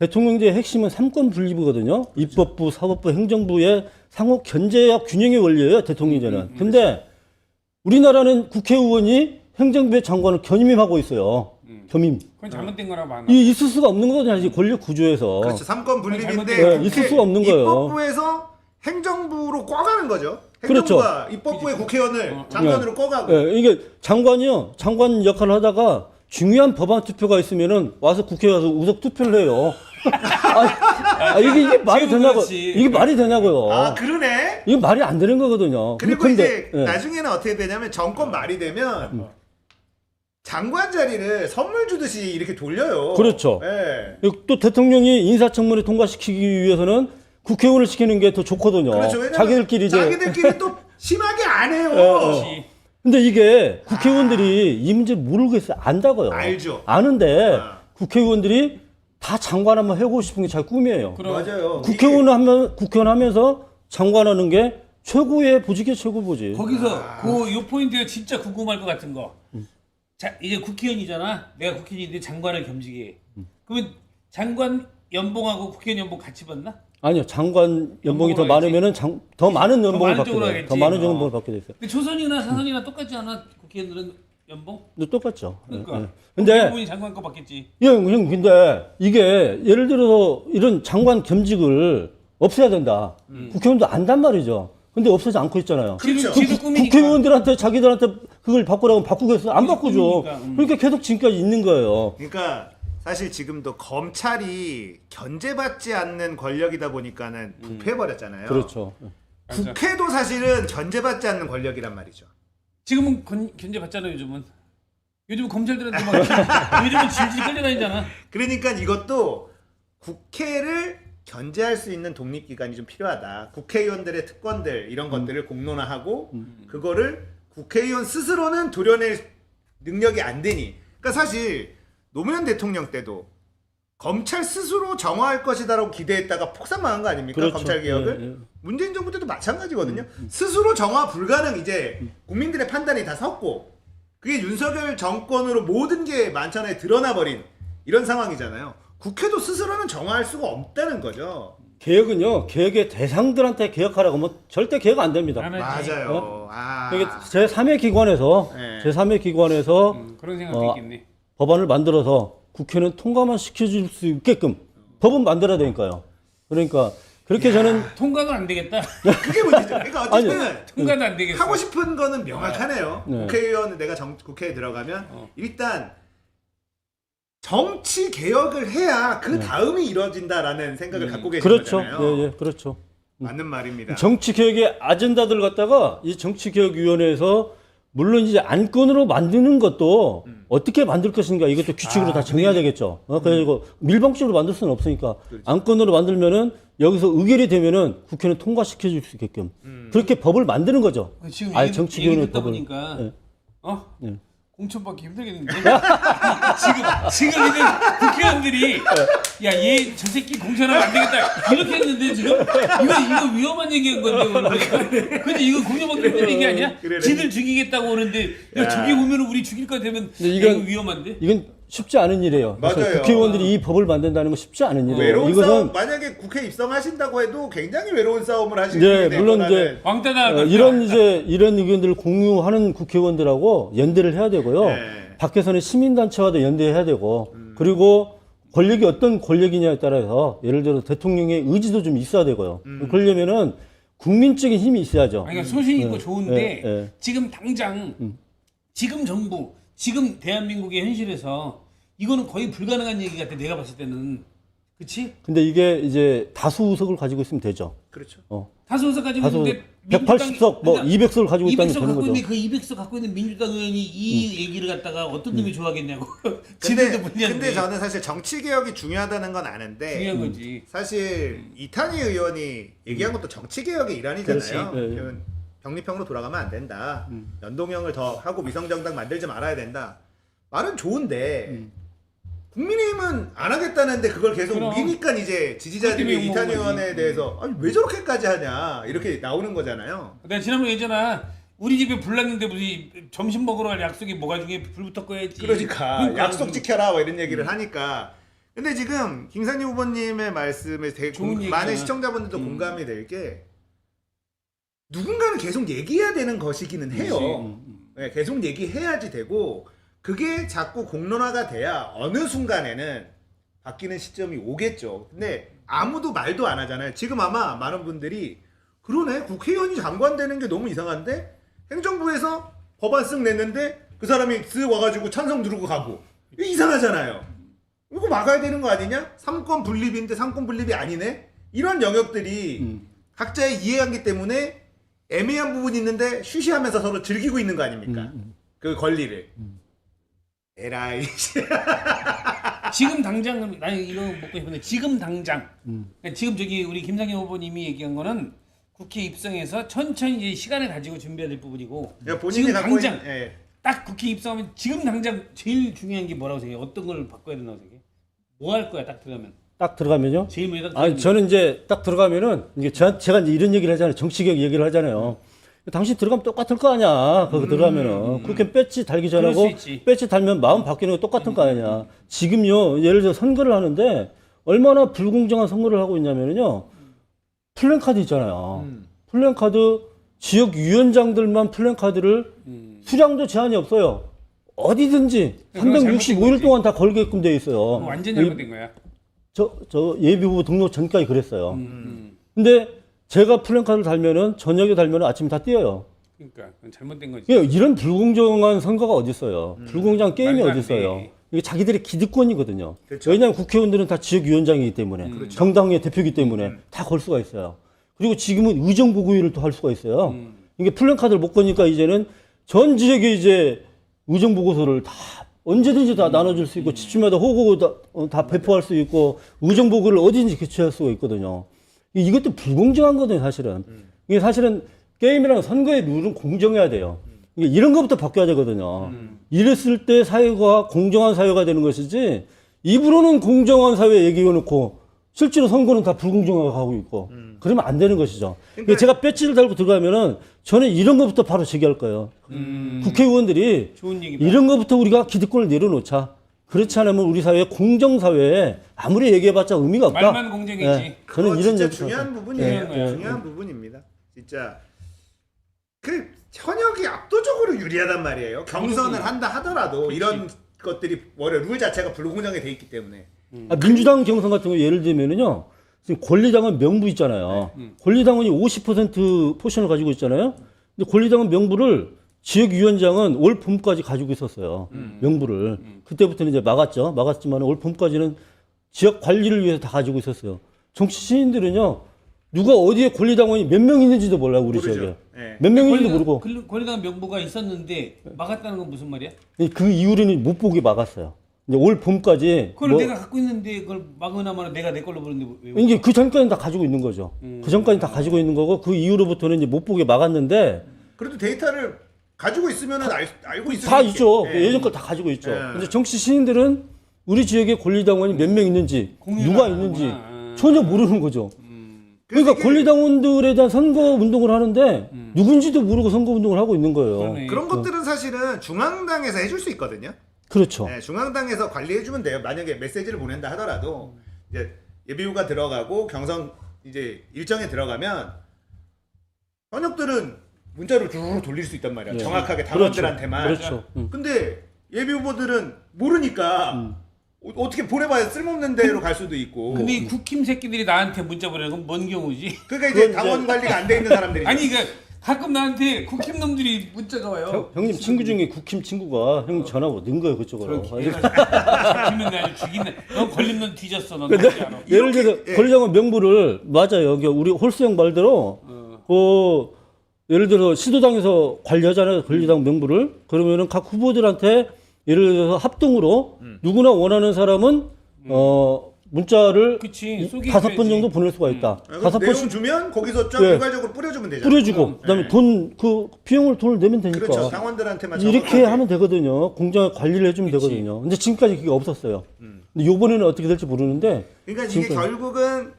대통령제의 핵심은 삼권 분립이거든요. 입법부, 사법부, 행정부의 상호 견제와 균형의 원리예요, 대통령제는. 근데 우리나라는 국회의원이 행정부의 장관을 겸임하고 있어요. 겸임. 그건 잘못된 거라고 봐. 이 있을 수가 없는 거거든요, 이 권력 구조에서. 그렇죠. 삼권 분립인데 잘못된 네, 있을 수가 없는 거예요. 입법부에서 행정부로 꿔가는 거죠. 그렇죠. 행정부가 입법부의 국회의원을 장관으로 꿔가고. 예, 이게 장관이요, 장관 역할을 하다가 중요한 법안 투표가 있으면은 와서 국회에 와서 우석 투표를 해요. 이게 말이 지금 되냐고. 그렇지. 이게 말이 되냐고요. 아 그러네. 이게 말이 안 되는 거거든요. 그리고 근데, 이제 예. 나중에는 어떻게 되냐면 정권 말이 되면 장관 자리를 선물 주듯이 이렇게 돌려요. 그렇죠. 예. 또 대통령이 인사청문회 통과시키기 위해서는 국회의원을 시키는 게 더 좋거든요. 그렇죠. 왜냐면 자기들끼리 이제. 자기들끼리 또 심하게 안 해요. 그렇지. 근데 이게 국회의원들이 이 문제를 모르겠어요. 안다고요. 알죠. 아는데 아. 국회의원들이 다 장관 한번 해보고 싶은 게 자기 꿈이에요. 그럼 맞아요. 국회의원 하면서 장관하는 게 최고의 보직이에요, 최고 보직. 거기서 요 포인트가 진짜 궁금할 것 같은 거. 자 이제 국회의원이잖아. 내가 국회의원인데 장관을 겸직해. 그러면 장관 연봉하고 국회의원 연봉 같이 받나? 아니요, 장관 연봉이 더 연봉을 많으면 더 많은 연봉을 많은 받게 쪽으로 돼요. 하겠지. 더 많은 어. 연봉을 받게 돼 있어요. 근데 조선이나 사선이나 똑같지 않아? 국회의원들은 연봉? 근데 똑같죠. 그러니까. 예. 근데 국회의원이 장관 거 받겠지. 형, 근데 이게 예를 들어서 이런 장관 겸직을 없애야 된다. 국회의원도 안단 말이죠. 근데 없애지 않고 있잖아요. 그렇죠. 지도 꿈이니까. 국회의원들한테 자기들한테 그걸 바꾸라고 바꾸겠어요? 안 지도 바꾸죠. 꿈이니까. 그러니까 계속 지금까지 있는 거예요. 그러니까 사실 지금도 검찰이 견제받지 않는 권력이다 보니까는 부패해버렸잖아요. 그렇죠. 국회도 사실은 견제받지 않는 권력이란 말이죠. 지금은 견제 받잖아 요즘은. 요즘 검찰들한테 막 요즘은 질질 끌려다니잖아. 그러니까 이것도 국회를 견제할 수 있는 독립기관이 좀 필요하다. 국회의원들의 특권들 이런 것들을 공론화하고 그거를 국회의원 스스로는 도려낼 능력이 안 되니. 그러니까 사실 노무현 대통령 때도 검찰 스스로 정화할 것이다라고 기대했다가 폭삭망한 거 아닙니까? 그렇죠. 검찰 개혁을. 예, 예. 문재인 정부 때도 마찬가지거든요. 스스로 정화 불가능 이제 국민들의 판단이 다 섰고 그게 윤석열 정권으로 모든 게 만천하에 드러나 버린 이런 상황이잖아요. 국회도 스스로는 정화할 수가 없다는 거죠. 개혁은요, 개혁의 대상들한테 개혁하라고 하면 절대 개혁 안 됩니다. 안 하지. 맞아요. 아. 이게 제3의 기관에서, 네. 제3의 기관에서 그런 생각도 있겠네. 법안을 만들어서 국회는 통과만 시켜줄 수 있게끔 법은 만들어야 되니까요. 그러니까 그렇게 저는 통과가 안 되겠다. 그게 문제죠. 그러니까 어쨌든 통과도 안 되겠어. 하고 싶은 거는 명확하네요. 네. 국회의원 내가 국회에 들어가면 일단 정치 개혁을 해야 그 다음이 이루어진다라는 생각을 갖고 계신 그렇죠. 거잖아요. 예, 그렇죠. 맞는 말입니다. 정치 개혁의 아젠다들 갖다가 이 정치 개혁 위원회에서 물론 이제 안건으로 만드는 것도 어떻게 만들 것인가 이것도 규칙으로 다 정해야 되겠죠. 그래서 밀방식으로 만들 수는 없으니까 안건으로 만들면은 여기서 의결이 되면은 국회는 통과시켜 줄 수 있게끔 그렇게 법을 만드는 거죠. 지금 아예 얘기 정치 듣다 개혁의 법을. 보니까 예. 어? 예. 공천 받기 힘들겠는데. 지금 있는 국회의원들이 야 얘 저 새끼 공천하면 안 되겠다 이렇게 했는데 지금 이거 위험한 얘기한 건데 근데 이거 공정밖에 할 얘기 아니야? 그래. 지들 죽이겠다고 오는데 야 저기 오면 우리 죽일 거 되면 근데 이거 이건- 위험한데? 이건 쉽지 않은 일이에요. 그래서 맞아요. 국회의원들이 이 법을 만든다는 건 쉽지 않은 일이에요. 외로운 싸움 이것은 만약에 국회 입성하신다고 해도 굉장히 외로운 싸움을 하시는 네, 게 물론 거라는- 왕따 나 이런 의견들을 공유하는 국회의원들하고 연대를 해야 되고요. 네. 밖에서는 시민단체와도 연대해야 되고 그리고 권력이 어떤 권력이냐에 따라서 예를 들어 대통령의 의지도 좀 있어야 되고요. 그러려면은 국민적인 힘이 있어야죠. 아니, 그러니까 소신 있고 좋은데 네. 지금 당장 지금 정부 지금 대한민국의 현실에서 이거는 거의 불가능한 얘기 같아 내가 봤을 때는 그치? 근데 이게 이제 다수 의석을 가지고 있으면 되죠. 그렇죠. 다수 의석 가지고 다수 있는데 180석 뭐 200석을 가지고 있다면 200석 되는 갖고 거죠. 있는데 그 200석 갖고 있는 민주당 의원이 이 얘기를 갖다가 어떤 놈이 좋아하겠냐고. 근데, 지들도 불리한데 근데 저는 사실 정치 개혁이 중요하다는 건 아는데 중요한 거지. 사실 이탄희 의원이 얘기한 것도 정치 개혁의 일환이잖아요. 그렇지. 네. 그러면 병립형으로 돌아가면 안 된다. 연동형을 더 하고 위성정당 만들지 말아야 된다. 말은 좋은데 국민의힘은 안 하겠다는데 그걸 계속 그럼. 우기니까 이제 지지자들이 그것 때문에 이탄희 욕먹은 의원에 거지. 대해서 아니 왜 저렇게까지 하냐 이렇게 나오는 거잖아요. 내가 지난번에 얘기했잖아. 우리 집에 불 났는데 무슨 점심 먹으러 갈 약속이 뭐가 중에 불부터 꺼야지. 그러니까 약속 지켜라 뭐 이런 얘기를 하니까. 근데 지금 김상희 후보님의 말씀에 되게 좋은 얘기잖아. 많은 시청자분들도 공감이 될 게 누군가는 계속 얘기해야 되는 것이기는 해요. 네, 계속 얘기해야지 되고 그게 자꾸 공론화가 돼야 어느 순간에는 바뀌는 시점이 오겠죠. 근데 아무도 말도 안 하잖아요. 지금 아마 많은 분들이 그러네 국회의원이 장관 되는 게 너무 이상한데 행정부에서 법안 쓱 냈는데 그 사람이 쓱 와가지고 찬성 누르고 가고 이거 이상하잖아요. 이거 막아야 되는 거 아니냐? 삼권 분립인데 삼권 분립이 아니네? 이런 영역들이 각자의 이해관계 때문에 애매한 부분이 있는데 쉬쉬하면서 서로 즐기고 있는 거 아닙니까? 그 권리를. 에라이. 지금 당장 나는 이거 먹고 싶은데 지금 당장 그러니까 지금 저기 우리 김상현 후보님이 얘기한 거는 국회 입성해서 천천히 이제 시간을 가지고 준비해야 될 부분이고 본인이 지금 갖고 당장 있는, 예. 딱 국회 입성하면 지금 당장 제일 중요한 게 뭐라고 생각해? 어떤 걸 바꿔야 된다고 생각해? 뭐 할 거야 딱 들어가면? 딱 들어가면요. 제일 먼저 딱 아니 들어가면. 저는 이제 딱 들어가면은 이게 제가 이제 이런 얘기를 하잖아요. 정치개혁 얘기를 하잖아요. 당신 들어가면 똑같을 거 아니야. 거기 들어가면은 그렇게 배지 달기 그럴 전하고 수 있지. 배지 달면 마음 바뀌는 거 똑같은 거 아니냐. 지금요 예를 들어 선거를 하는데 얼마나 불공정한 선거를 하고 있냐면요 플랜카드 있잖아요. 플랜카드 지역 위원장들만 플랜카드를 수량도 제한이 없어요. 어디든지 그건 잘못된 365일 거지. 동안 다 걸게끔 돼 있어요. 완전 잘못된 거야. 저 예비후보 등록 전까지 그랬어요. 근데 제가 플랜카드를 달면은 저녁에 달면은 아침에 다 띄어요. 그러니까 그건 잘못된 거지. 예, 이런 불공정한 선거가 어디 있어요? 불공정한 게임이 말도 어디 안 있어요? 돼. 이게 자기들의 기득권이거든요. 그렇죠. 왜냐하면 국회의원들은 다 지역위원장이기 때문에 정당의 대표이기 때문에 다 걸 수가 있어요. 그리고 지금은 의정부구의를 또 할 수가 있어요. 이게 플랜카드를 못 거니까 이제는 전 지역에 이제 의정보고서를 다 언제든지 다 나눠줄 수 있고 지침마다 호고 다 배포할 수 있고 의정보고를 어디든지 개최할 수가 있거든요. 이것도 불공정한 거거든요, 사실은. 이게 사실은 게임이랑 선거의 룰은 공정해야 돼요. 이게 이런 것부터 바뀌어야 되거든요. 이랬을 때 사회가 공정한 사회가 되는 것이지 입으로는 공정한 사회 얘기해놓고 실제로 선거는 다 불공정하게 하고 있고 그러면 안 되는 것이죠. 그러니까 제가 배지를 달고 들어가면은 저는 이런 것부터 바로 제기할 거예요. 국회의원들이 좋은 얘기다. 이런 것부터 우리가 기득권을 내려놓자. 그렇지 않으면 우리 사회 공정사회에 아무리 얘기해봤자 의미가 없다. 말만 공정이지. 예, 그거 저는 이런 진짜 얘기 중요한 부분이에요. 예, 예. 중요한 부분입니다. 진짜 그 현역이 압도적으로 유리하단 말이에요. 경선을 한다 하더라도 이런 것들이 원래 룰 자체가 불공정하게 돼 있기 때문에. 민주당 경선 같은 거 예를 들면은요. 지금 권리당은 명부 있잖아요. 권리당원이 50% 포션을 가지고 있잖아요. 근데 권리당원 명부를 지역위원장은 올 봄까지 가지고 있었어요. 명부를. 그때부터는 이제 막았죠. 막았지만 올 봄까지는 지역 관리를 위해서 다 가지고 있었어요. 정치 시인들은요. 누가 어디에 권리당원이 몇 명 있는지도 몰라요. 우리 모르죠. 지역에. 예. 몇 명 있는지도 모르고. 권리당 명부가 있었는데 막았다는 건 무슨 말이야? 그 이후로는 못 보게 막았어요. 이제 올 봄까지. 그걸 뭐- 내가 갖고 있는데 그걸 막으나마나 내가 내 걸로 보는데 왜? 이제 그 전까지는 다 가지고 있는 거죠. 그 전까지는 다 가지고 있는 거고 그 이후로부터는 이제 못 보게 막았는데 그래도 데이터를 가지고 있으면은 알고 있을 다 수 있죠. 있게. 예전 걸 다 가지고 있죠. 예. 근데 정치 시민들은 우리 지역에 권리당원이 몇 명 있는지, 누가 있는지 전혀 모르는 거죠. 그러니까 이게- 권리당원들에 대한 선거 운동을 하는데 누군지도 모르고 선거 운동을 하고 있는 거예요. 그러네. 그런 것들은 사실은 중앙당에서 해줄 수 있거든요. 그렇죠. 네, 중앙당에서 관리해주면 돼요. 만약에 메시지를 보낸다 하더라도 이제 예비후가 들어가고 경선 이제 일정에 들어가면 현역들은 문자로 주르르 돌릴 수 있단 말이야. 네. 정확하게 당원들한테만. 그렇죠. 근데 예비 후보들은 모르니까 어떻게 보내봐야 쓸모없는 데로 갈 수도 있고. 근데 이 국힘 새끼들이 나한테 문자 보내는 건 뭔 경우지? 그러니까 이제 당원 관리가 안 돼 있는 사람들이. 아니 그러니까 가끔 나한테 국힘 놈들이 문자가 와요. 형님 친구 중에 국힘 친구가 형 전화고 넣은 거예요 그쪽으로. 죽이면 아주 죽이네. 넌 걸리면 넌 뒤졌어. 넌 그렇지 않아. 예를 들어서 예. 권리당원 명부를 맞아요. 그러니까 우리 홀수 형 말대로 예를 들어서 시도당에서 관리하잖아요. 권리당 명부를. 그러면은 각 후보들한테 예를 들어서 합동으로 누구나 원하는 사람은 문자를 그치, 쏘기 5번 해야지. 정도 보낼 수가 있다. 그래서 5번씩 내용 주면 거기서 쫙 예. 일괄적으로 뿌려주면 되잖아. 뿌려주고 그다음에 그 비용을 돈을 내면 되니까 그렇죠. 당원들한테만 이렇게 정확하게. 하면 되거든요. 공정하게 관리를 해주면 그치. 되거든요. 근데 지금까지 그게 없었어요. 근데 요번에는 어떻게 될지 모르는데 그러니까 이게 지금까지. 결국은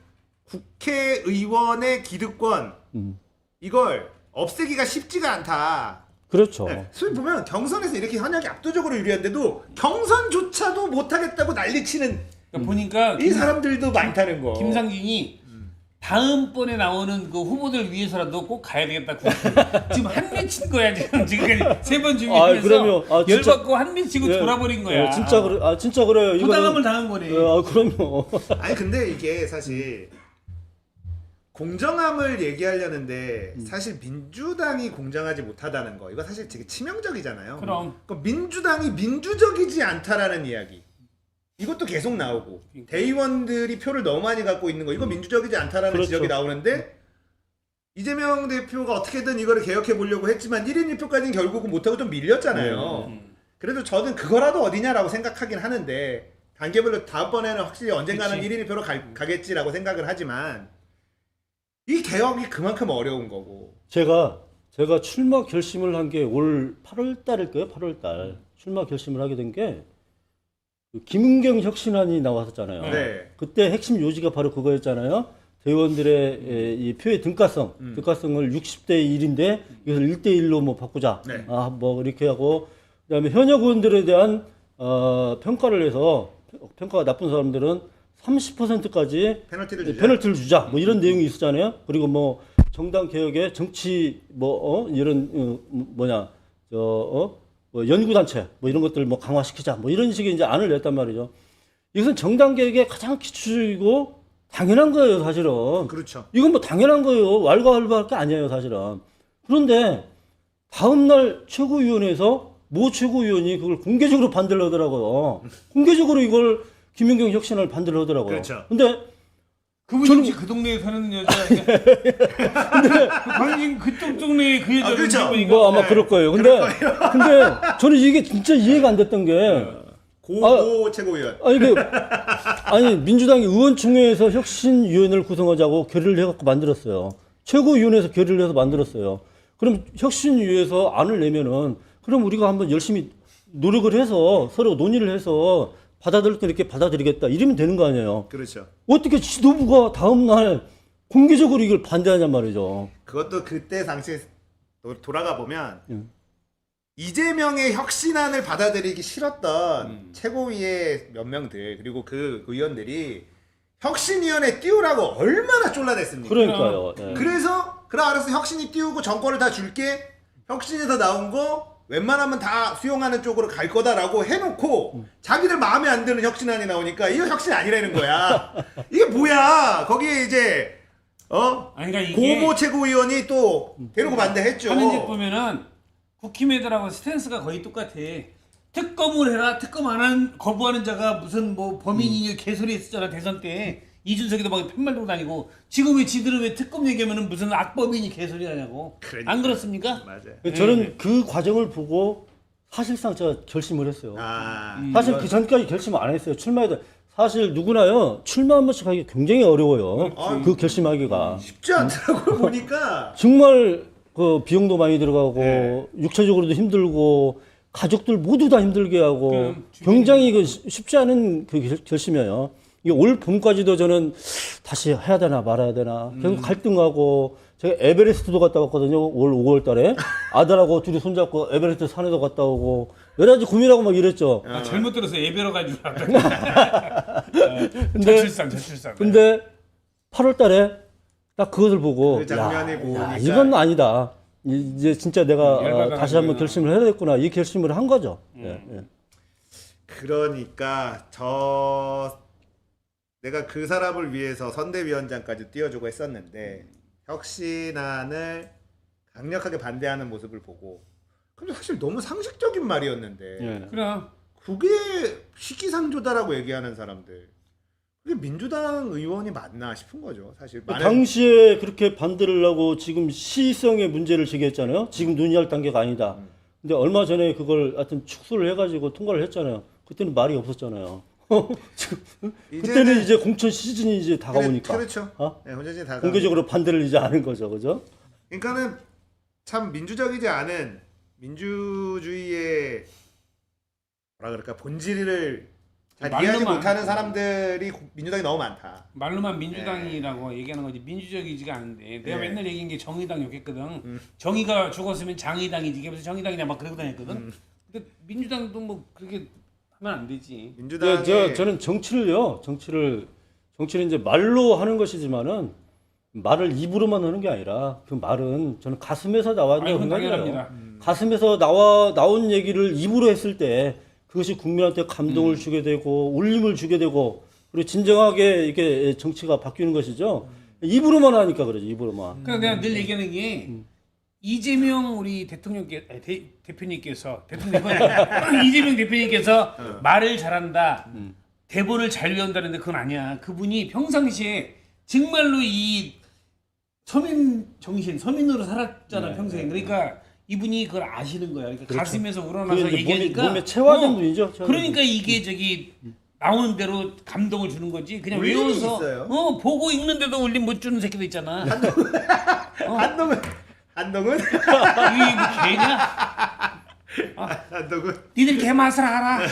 국회의원의 기득권 이걸 없애기가 쉽지가 않다. 그렇죠. 네, 소위 보면 경선에서 이렇게 현역이 압도적으로 유리한데도 경선조차도 못하겠다고 난리치는 그러니까 보니까 이 사람들도 많다는 거. 김상진이 다음번에 나오는 그 후보들 위해서라도 꼭 가야 되겠다. 지금 한 맺힌 거야 지금 지금까지 3번 아, 준비하면서 그럼요. 아, 진짜. 열받고 한 맺히고 예, 돌아버린 거야. 예, 진짜 그래. 진짜 그래요. 이거는- 부당함을 당한 거네. 그럼요. 아니 근데 이게 사실 공정함을 얘기하려는데 사실 민주당이 공정하지 못하다는 거 이거 사실 되게 치명적이잖아요. 그럼. 그러니까 민주당이 민주적이지 않다라는 이야기 이것도 계속 나오고 대의원들이 표를 너무 많이 갖고 있는 거 이거 민주적이지 않다라는 그렇죠. 지적이 나오는데 이재명 대표가 어떻게든 이거를 개혁해 보려고 했지만 1인 1표까지는 결국은 못하고 좀 밀렸잖아요. 그래도 저는 그거라도 어디냐라고 생각하긴 하는데 단계별로 다음번에는 확실히 언젠가는 그치. 1인 1표로 가겠지라고 생각을 하지만 이 개혁이 그만큼 어려운 거고. 제가 출마 결심을 한 게 올 8월 달일 거예요. 8월 달. 출마 결심을 하게 된 게 김은경 혁신안이 나왔었잖아요. 네. 그때 핵심 요지가 바로 그거였잖아요. 대의원들의 이 표의 등가성을 60대 1인데 이것을 1대 1로 뭐 바꾸자. 네. 뭐 이렇게 하고 그다음에 현역 의원들에 대한 평가를 해서 평가가 나쁜 사람들은 30%까지 페널티를 주자. 페널티를 주자. 뭐 이런 내용이 있었잖아요. 그리고 뭐 정당 개혁에 정치 이런 뭐 연구 단체 뭐 이런 것들 뭐 강화시키자. 뭐 이런 식의 이제 안을 냈단 말이죠. 이것은 정당 개혁의 가장 기초이고 당연한 거예요, 사실은. 그렇죠. 이건 뭐 당연한 거예요. 왈가왈부할 게 아니에요, 사실은. 그런데 다음 날 최고위원회에서 모 최고위원이 그걸 공개적으로 반대를 하더라고요. 공개적으로 이걸 김연경 혁신을 반대를 하더라고요. 그렇죠. 근데 그분이 혹시 그 동네에 사는 여자가 광진 그쪽 동네에 그 여자 그렇죠. 뭐 아마 그럴 거예요. 근데 저는 이게 진짜 이해가 안 됐던 게 고 최고위원. 아니 민주당이 의원총회에서 혁신위원회를 구성하자고 결의를 해갖고 만들었어요. 최고위원회에서 결의를 해서 만들었어요. 그럼 혁신위에서 안을 내면은 그럼 우리가 한번 열심히 노력을 해서 서로 논의를 해서 받아들일 때 이렇게 받아들이겠다 이러면 되는 거 아니에요. 그렇죠. 어떻게 지도부가 다음 날 공개적으로 이걸 반대하냔 말이죠. 그것도 그때 당시에 돌아가 보면 이재명의 혁신안을 받아들이기 싫었던 최고위의 몇 명들 그리고 그 의원들이 혁신위원회 띄우라고 얼마나 쫄라댔습니까? 그러니까요. 예. 그래서 그래 알아서 혁신이 띄우고 정권을 다 줄게 혁신에서 나온 거 웬만하면 다 수용하는 쪽으로 갈 거다라고 해놓고 자기들 마음에 안 드는 혁신안이 나오니까 이거 혁신 아니라는 거야. 이게 뭐야? 거기에 이제 아니 그러니까 이게 고모 최고위원이 또 데리고 반대했죠. 하는 짓 보면은 국힘 애들하고 스탠스가 거의 똑같아. 특검을 해라. 특검 안 한 거부하는 자가 무슨 뭐 범인이 개소리 했었잖아 대선 때. 이준석이도 막 팻말 들고 다니고 지금 왜 지들은 왜 특검 얘기하면은 무슨 악범인이 개소리 하냐고. 그러니까. 안 그렇습니까? 맞아요. 저는 그 과정을 보고 사실상 제가 결심을 했어요. 사실 이건- 그 전까지 결심을 안 했어요. 출마해도 사실 누구나요 출마 한 번씩 하기 굉장히 어려워요. 그 결심하기가 쉽지 않더라고요 보니까. 정말 그 비용도 많이 들어가고 네. 육체적으로도 힘들고 가족들 모두 다 힘들게 하고 주변에 굉장히 그 쉽지 않은 그 결심이에요. 이게 올 봄까지도 저는 다시 해야 되나 말아야 되나 계속 갈등하고 제가 에베레스트도 갔다 왔거든요. 올 5월 달에 아들하고 둘이 손잡고 에베레스트 산에도 갔다 오고 여러 가지 고민하고 막 이랬죠. 아, 잘못 들어서 애베러 가지고 왔다. 저출산. 근데 8월 달에 딱 그것을 보고 그 장면이 야, 보니까 이건 아니다. 이제 진짜 내가 열받아 다시 한번 가지고요. 결심을 해야겠구나. 이 결심을 한 거죠. 예, 예. 그러니까 내가 그 사람을 위해서 선대위원장까지 띄워주고 했었는데 혁신안을 강력하게 반대하는 모습을 보고 근데 사실 너무 상식적인 말이었는데 예. 그럼 그게 시기상조다라고 얘기하는 사람들 그게 민주당 의원이 맞나 싶은 거죠 사실 당시에 그렇게 반대를 하고 지금 시의성의 문제를 제기했잖아요. 지금 논의할 단계가 아니다. 근데 얼마 전에 그걸 하여튼 축소를 해가지고 통과를 했잖아요. 그때는 말이 없었잖아요. 그때는 이제 공천 시즌이 이제 다가오니까 그렇죠. 어? 네, 혼자진 다 공개적으로 반대를 이제 하는 거죠, 그죠? 그러니까는 참 민주적이지 않은 민주주의의 뭐라 그럴까 본질을 잘 이해하지 말로만. 못하는 사람들이 민주당이 너무 많다. 말로만 민주당이라고 얘기하는 거지 민주적이지가 않은데 내가 네. 맨날 얘기한 게 정의당 욕했거든. 정의가 죽었으면 장의당이지. 이게 무슨 정의당이냐 막 그러고 다녔거든. 근데 민주당도 뭐 그렇게 하면 안 되지. 민주당의 저는 정치를 이제 말로 하는 것이지만은 말을 입으로만 하는 게 아니라 그 말은 저는 가슴에서 나와야 아이고, 된다고 생각해요. 당연합니다. 가슴에서 나온 얘기를 입으로 했을 때 그것이 국민한테 감동을 주게 되고 울림을 주게 되고 그리고 진정하게 이렇게 정치가 바뀌는 것이죠. 입으로만 하니까 그러죠. 입으로만. 그러니까 내가 늘 얘기하는 게 이재명 우리 대통령께 대표님께서 이재명 대표님께서 말을 잘한다. 대본을 잘 외운다는데 그건 아니야. 그분이 평상시에 정말로 이 서민으로 살았잖아 평생. 그러니까 이분이 그걸 아시는 거야. 그러니까 가슴에서 우러나서 그게 이제 얘기하니까 몸에 체화된 분이죠. 체화된 그러니까 이게 저기 나오는 대로 감동을 주는 거지. 그냥 울림이 외워서 있어요. 보고 읽는데도 울림 못 주는 새끼도 있잖아. 한동훈 이게 뭐 개냐? 한동훈 니들 개맛을 알아.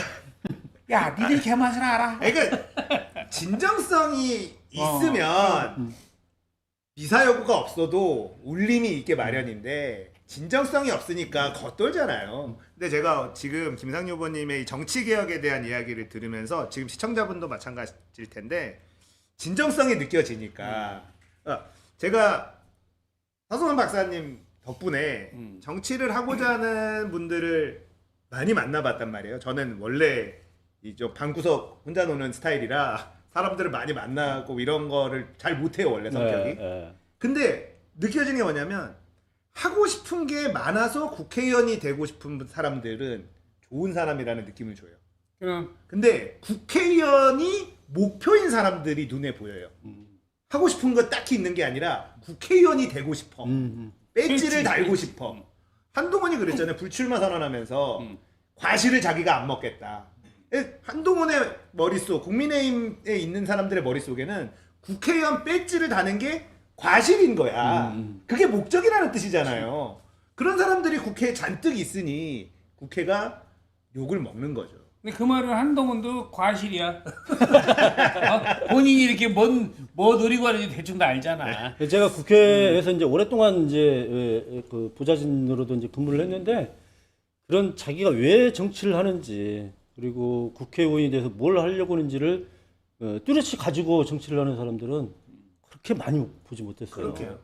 야, 니들 개맛을 알아. 그러니까 진정성이 있으면 미사 여구가 없어도 울림이 있게 마련인데 진정성이 없으니까 겉돌잖아요. 근데 제가 지금 김상조 후보님의 이 정치 개혁에 대한 이야기를 들으면서 지금 시청자분도 마찬가지일 텐데 진정성이 느껴지니까 제가 서승환 박사님 덕분에 정치를 하고자 하는 분들을 많이 만나봤단 말이에요. 저는 원래 이좀 방구석 혼자 노는 스타일이라 사람들을 많이 만나고 이런 거를 잘 못해요 원래 성격이. 예. 근데 느껴지는 게 뭐냐면 하고 싶은 게 많아서 국회의원이 되고 싶은 사람들은 좋은 사람이라는 느낌을 줘요. 그럼 근데 국회의원이 목표인 사람들이 눈에 보여요. 하고 싶은 거 딱히 있는 게 아니라 국회의원이 되고 싶어. 배지를 달고 싶어. 한동훈이 그랬잖아요. 불출마 선언하면서 과실을 자기가 안 먹겠다. 한동훈의 머릿속, 국민의힘에 있는 사람들의 머릿속에는 국회의원 배지를 다는 게 과실인 거야. 그게 목적이라는 뜻이잖아요. 그런 사람들이 국회에 잔뜩 있으니 국회가 욕을 먹는 거죠. 근데 그 말은 한동훈도 과실이야. 본인이 이렇게 뭐 노리고 하는지 대충 다 알잖아. 제가 국회에서 이제 오랫동안 이제 그 보좌진으로도 이제 근무를 했는데 그런 자기가 왜 정치를 하는지 그리고 국회의원이 돼서 뭘 하려고 하는지를 뚜렷이 가지고 정치를 하는 사람들은 그렇게 많이 보지 못했어요. 그렇게요.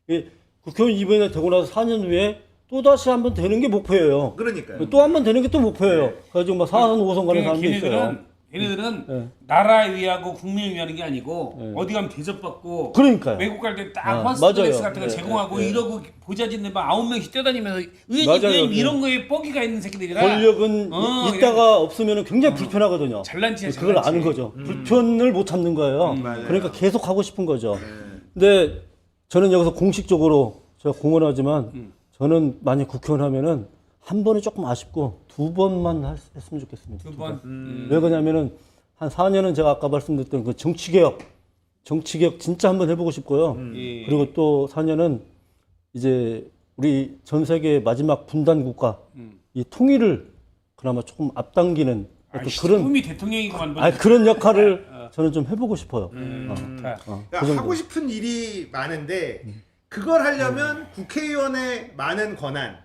예, 국회의원 이번에 되고 나서 4년 후에 또 다시 한번 되는 게 목표예요. 그러니까요. 또 한 번 되는 게 또 목표예요. 그래가지고 막 4선 5선 가는 사람도 있어요. 걔네들은 네. 나라를 위하고 국민을 위하는 게 아니고 네. 어디 가면 대접받고 그러니까요. 외국 갈 때 딱 아, 퍼스트클래스 맞아요. 같은 거 네, 제공하고 네, 네. 이러고 보좌진들 막 9명씩 뛰어다니면서 맞아요. 의원님 이런 거에 뻑이가 있는 새끼들이라 권력은 있다가 없으면 굉장히 불편하거든요. 잘난 체야, 그걸 잘난 아는 체. 거죠. 불편을 못 참는 거예요. 맞아요. 그러니까 계속 하고 싶은 거죠. 근데 저는 여기서 공식적으로 제가 공언하지만 저는 만약 국회의원 하면은 한 번은 조금 아쉽고 두 번만 했으면 좋겠습니다. 두 번. 왜 그러냐면은 한 4년은 제가 아까 말씀드렸던 그 정치개혁 진짜 한번 해보고 싶고요. 예. 그리고 또 4년은 이제 우리 전 세계 마지막 분단 국가 이 통일을 그나마 조금 앞당기는 어떤 그런 꿈이 대통령이구만. 그런 역할을 저는 좀 해보고 싶어요. 좋다. 그러니까 그 정도. 하고 싶은 일이 많은데 그걸 하려면 국회의원의 많은 권한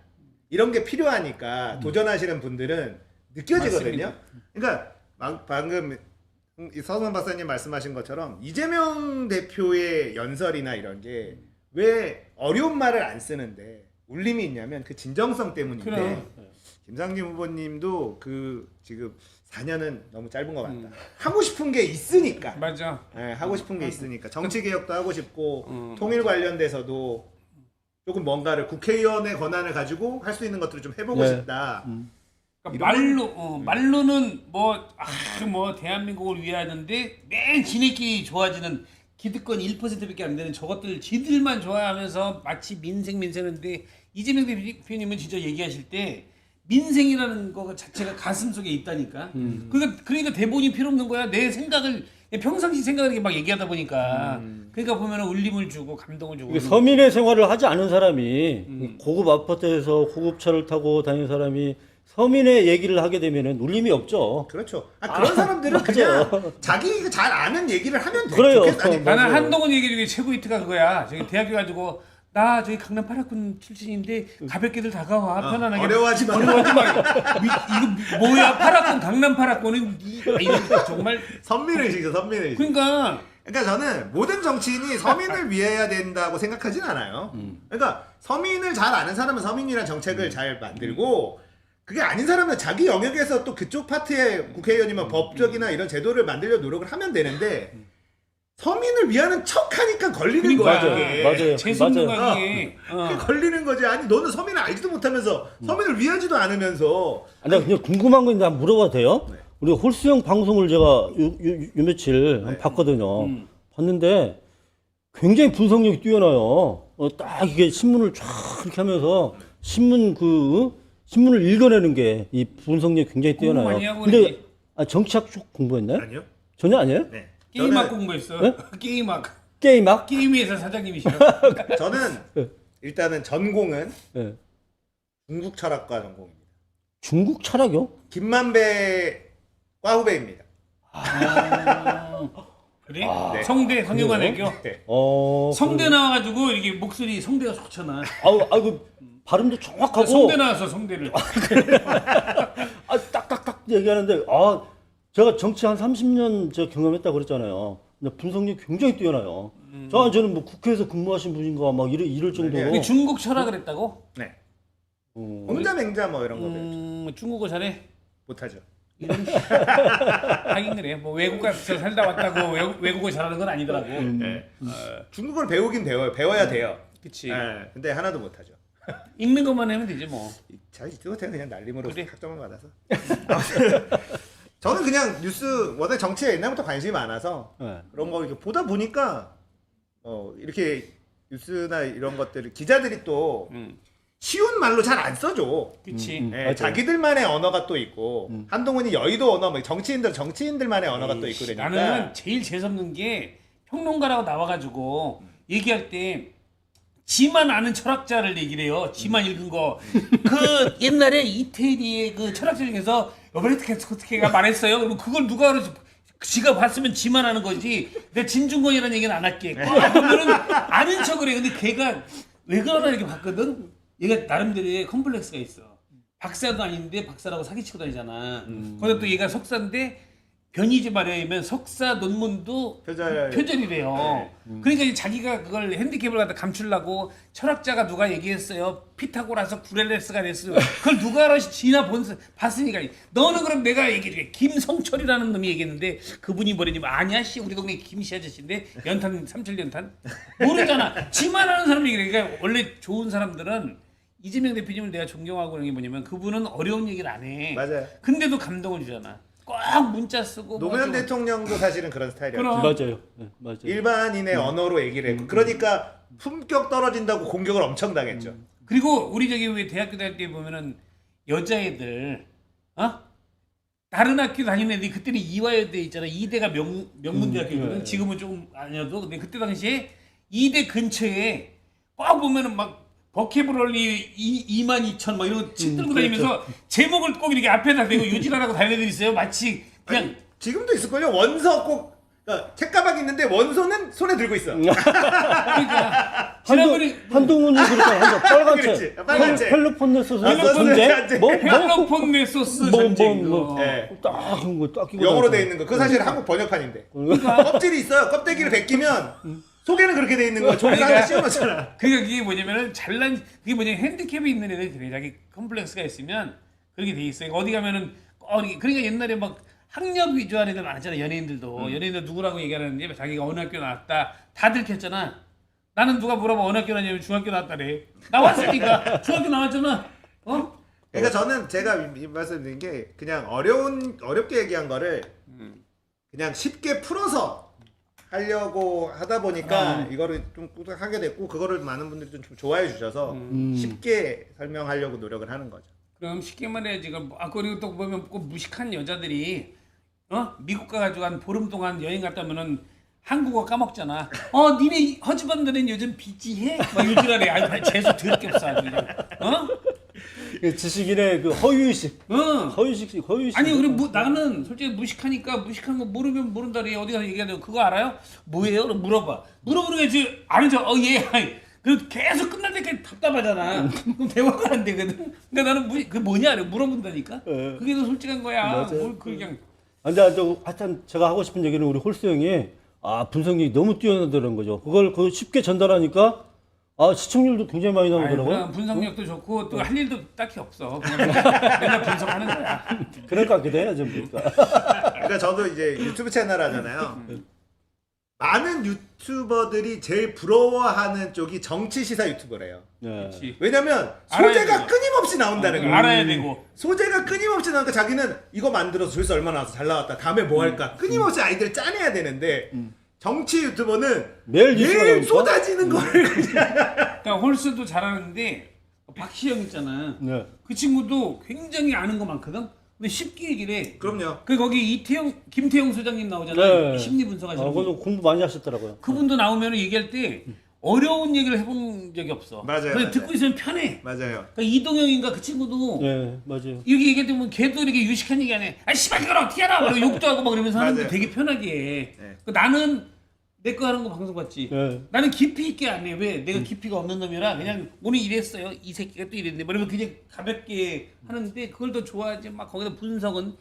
이런 게 필요하니까 도전하시는 분들은 느껴지거든요. 그러니까 방금 이 서선 박사님 말씀하신 것처럼 이재명 대표의 연설이나 이런 게 왜 어려운 말을 안 쓰는데 울림이 있냐면 그 진정성 때문인데 그럼. 김상진 후보님도 그 지금 4년은 너무 짧은 것 같다. 하고 싶은 게 있으니까. 맞아. 네, 하고 싶은 게 있으니까 정치 개혁도 하고 싶고 통일 관련돼서도 조금 뭔가를 국회의원의 권한을 가지고 할 수 있는 것들을 좀 해보고 네. 싶다. 그러니까 말로는 뭐 대한민국을 위하는데 맨 지네끼리 좋아지는 기득권 1%밖에 안 되는 저것들 지들만 좋아하면서 마치 민생인데 이재명 대표님은 진짜 얘기하실 때 민생이라는 거 자체가 가슴 속에 있다니까. 그러니까 대본이 필요 없는 거야. 내 생각을 평상시 생각을 이렇게 막 얘기하다 보니까 그러니까 보면은 울림을 주고 감동을 주고. 서민의 생활을 하지 않은 사람이 고급 아파트에서 고급 차를 타고 다니는 사람이 서민의 얘기를 하게 되면은 울림이 없죠. 그렇죠. 그런 사람들은 그냥 자기가 잘 아는 얘기를 하면 그래요. 좋겠다니까. 나는 한동훈 얘기 중에 최고 히트가 그거야. 저기 대학교 가지고 나 저기 강남 8학군 출신인데 가볍게들 다가와 편안하게. 어려워하지 마. 어려워하지 마. 이거 뭐야 8학군 강남 8학군은 이거 정말 선민의식이죠, 선민의식. 그러니까 저는 모든 정치인이 서민을 위해야 된다고 생각하진 않아요. 그러니까 서민을 잘 아는 사람은 서민이란 정책을 잘 만들고 그게 아닌 사람은 자기 영역에서 또 그쪽 파트의 국회의원이면 법적이나 이런 제도를 만들려 노력을 하면 되는데 서민을 위하는 척하니까 걸리는 거야. 그게. 맞아요. 재수능하게 그게 걸리는 거지. 아니 너는 서민을 알지도 못하면서 서민을 위하지도 않으면서. 내가 그냥 궁금한 거 있는데 한번 물어봐도 돼요? 네. 우리 홀수형 방송을 제가 요 며칠 한번 봤거든요. 봤는데 굉장히 분석력이 뛰어나요. 딱 이게 신문을 쫙 이렇게 하면서 신문을 읽어내는 게 이 분석력이 굉장히 공부 뛰어나요. 많이 하고 근데 그러지. 정치학 쪽 공부했나요? 아니요. 전혀 아니에요? 네. 게임학 공부했어. 네? 게임학. 게임학? 게임회사 사장님이시라. 저는 일단은 전공은 네. 중국 철학과 전공입니다. 중국 철학이요? 김만배 과 후배입니다. 그래? 네. 성대 성균관대교. 네. 성대 나와가지고 이게 목소리 성대가 좋잖아. 아이고 발음도 정확하고 성대 나와서 성대를. 딱딱딱 얘기하는데 제가 정치 한 30년 저 경험했다고 그랬잖아요. 근데 분석력이 굉장히 뛰어나요. 저는 뭐 국회에서 근무하신 분인가 막 이럴 정도로. 이게 중국 철학을 했다고? 네. 홍자 맹자 뭐 이런 거 배웠죠. 중국어 잘해? 못하죠. 하긴 그래. 뭐 외국 가서 살다 왔다고 외국어 잘하는 건 아니더라고. 네. 중국어를 배우긴 배워야 돼요. 그치. 네. 근데 하나도 못하죠. 읽는 것만 하면 되지 뭐. 잘 읽지 못해 그냥 날림으로 그래. 학점을 받아서. 아무튼 저는 그냥 뉴스 워낙 정치에 옛날부터 관심이 많아서 네. 그런 거 이렇게 보다 보니까 이렇게 뉴스나 이런 것들을 기자들이 또 쉬운 말로 잘 안 써줘. 그치. 네, 자기들만의 언어가 또 있고 한동훈이 여의도 언어, 뭐 정치인들만의 언어가 또 있고 그러니까. 나는 제일 재수없는 게 평론가라고 나와가지고 얘기할 때 지만 아는 철학자를 얘기를 해요. 지만 읽은 거. 그 옛날에 이태리의 그 철학자 중에서 로베르트 스코트가 말했어요. 그러면 그걸 누가 알아서 지가 봤으면 지만 아는 거지. 내가 진중권이라는 얘기는 안 할게. 그러면은 아는 척을 해. 근데 걔가 왜 그러나 이렇게 봤거든. 얘가 나름대로의 컴플렉스가 있어. 박사도 아닌데 박사라고 사기치고 다니잖아. 근데 또 얘가 석사인데 변희재 말에 의하면 석사 논문도 표절이래요. 그러니까 이제 자기가 그걸 핸디캡을 갖다 감추려고 철학자가 누가 얘기했어요. 피타고라스 구렐레스가 됐어요. 그걸 누가 알아 봤으니까. 너는 그럼 내가 얘기해. 김성철이라는 놈이 얘기했는데 그분이 뭐랬냐면 아니야 씨 우리 동네 김씨 아저씨인데 연탄 37연탄 모르잖아. 지만 하는 사람 얘기를. 그러니까 원래 좋은 사람들은 이재명 대표님을 내가 존경하고 그런 게 뭐냐면 그분은 어려운 얘기를 안 해. 맞아요. 근데도 감동을 주잖아. 꼭 문자 쓰고 노무현 대통령도 사실은 그런 스타일이었죠. 그럼. 맞아요. 네, 맞아요. 일반인의 언어로 얘기를 했고 그러니까 품격 떨어진다고 공격을 엄청 당했죠. 그리고 우리 저기 왜 대학교 다닐 때 보면은 여자애들 다른 학교 다니는 애들이 그때는 이화여대 있잖아. 이대가 명문대학교거든. 지금은 조금 아니어도 근데 그때 당시에 이대 근처에 꼭 보면은 막 버케브럴리 22,000 뭐 이런 거 책 들고 다니면서 제목을 꼭 이렇게 앞에다 대고 유지하라고 다니는 애들 있어요. 마치 그냥 아니, 지금도 있을걸요. 원서 꼭 책가방 있는데 원서는 손에 들고 있어. 그러니까 지난번에 한동훈이 그랬잖아. 빨간 그렇지. 책. 빨간 책. 펠로폰네소스 펠로폰네소스 전쟁. 뭐 펠로폰네소스 전쟁. 네. 딱 그런 거 딱 끼고 영어로 다녔잖아. 돼 있는 거. 그거 사실 한국 번역판인데. 그러니까 껍질이 있어요. 껍데기를 벗기면 속에는 그렇게 돼 있는 거. 종이가 하나 씌워놓잖아. 그러니까 그게 뭐냐면은 잘난 그게 뭐냐면 핸디캡이 있는 애들 그래. 자기 컴플렉스가 있으면 그렇게 돼 있어요. 어디 가면은 그러니까 옛날에 막 학력 위주한 애들 많았잖아. 연예인들도 연예인들 누구라고 얘기하는데 자기가 어느 학교 나왔다 다 들켰잖아. 나는 누가 물어봐 어느 학교 나냐면 중학교 나왔다래. 나왔으니까 중학교 나왔잖아. 어? 그러니까 저는 제가 말씀드린 게 그냥 어렵게 얘기한 거를 그냥 쉽게 풀어서 하려고 하다 보니까 이거를 좀 꾸덕하게 됐고 그거를 많은 분들이 좀 좋아해 주셔서 쉽게 설명하려고 노력을 하는 거죠. 그럼 쉽게 말해 지금 그리고 또 보면 꼭 무식한 여자들이 미국 가가지고 한 보름 동안 여행 갔다 오면은 한국어 까먹잖아. 니네 허즈번들은 요즘 비지해? 막 요즘에 아니 재수 더럽게 없어 아주 그냥. 지식인의 그 허유식. 허유식. 아니 그리고 나는 솔직히 무식하니까 무식한 거 모르면 모른다래. 어디 가서 얘기하면 그거 알아요? 뭐예요? 그럼 물어봐. 물어보는 게 아는 척. 예. 그래도 계속 끝날 때까지 답답하잖아. 그럼 대화가 안 되거든. 그러니까 나는 그 뭐냐? 물어본다니까. 그게 더 솔직한 거야. 맞아요. 뭘 그냥. 근데 하여튼 제가 하고 싶은 얘기는 우리 홀스 형이 분석력이 너무 뛰어나다는 거죠. 그걸 쉽게 전달하니까 시청률도 굉장히 많이 나오더라고요. 분석력도 좋고 또 할 일도 딱히 없어. 그냥 맨날 분석하는 거야. 그럴 것 같기도 해요, 좀 보니까. 그러니까 저도 이제 유튜브 채널 하잖아요. 많은 유튜버들이 제일 부러워하는 쪽이 정치 시사 유튜버래요. 네. 왜냐면 알아야 소재가 되죠. 끊임없이 나온다는 거예요. 알아야 되고. 소재가 끊임없이 나오니까 자기는 이거 만들어서 조회수 얼마 나왔어 잘 나왔다 다음에 뭐 할까 끊임없이 아이디어를 짜내야 되는데 정치 유튜버는 매일 뉴스가 매일 나오니까? 쏟아지는 거를 그냥 그러니까 홀스도 잘하는데 박시영 있잖아. 네. 그 친구도 굉장히 아는 거 많거든. 근데 쉽게 얘기를 해. 그럼요. 거기 김태형 소장님 나오잖아요. 네. 심리 분석하시는 분. 그거 공부 많이 하셨더라고요. 그분도 나오면 얘기할 때 어려운 얘기를 해본 적이 없어. 맞아요, 그래서 맞아요. 듣고 있으면 편해. 맞아요. 그러니까 이동영인가 그 친구도 네, 맞아요. 이렇게 얘기할 때 보면 걔도 이렇게 유식한 얘기 안 해. 씨발 그걸 어떻게 알아? 그러고 욕도 하고 막 그러면서 하는데 맞아요. 되게 편하게 해. 네. 나는 내 거 하는 거 방송 봤지. 네. 나는 깊이 있게 안 해. 왜? 내가 깊이가 없는 놈이라 그냥 오늘 이랬어요. 이 새끼가 또 이랬는데. 뭐 이러면 그냥 가볍게 하는데 그걸 더 좋아하지. 막 거기다 분석은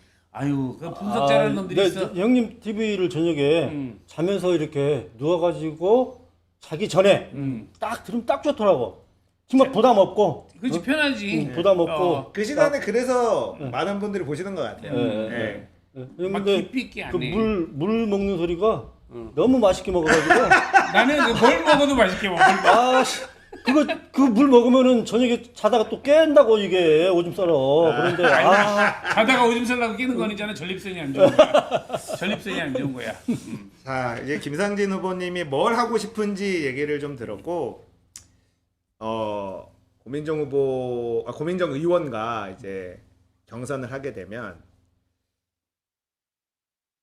그 분석 잘하는 놈들이 있어. 형님 TV를 저녁에 자면서 이렇게 누워가지고 자기 전에 딱 들으면 딱 좋더라고. 정말 부담 없고. 그렇지 편하지. 부담 없고. 그 시간에 그래서 많은 분들이 보시는 것 같아요. 네. 네. 막 깊이 있게 안 해. 물 먹는 소리가 너무 맛있게 먹어가지고. 나는 뭘 먹어도 맛있게 먹어. 그 물 먹으면은 저녁에 자다가 또 깬다고 이게 오줌 썰어. 그런데 자다가 오줌 살라고 깨는 거 아니잖아. 전립선이 안 좋은 거야. 전립선이 안 좋은 거야. 자 이제 김상진 후보님이 뭘 하고 싶은지 얘기를 좀 들었고 고민정 의원과 이제 경선을 하게 되면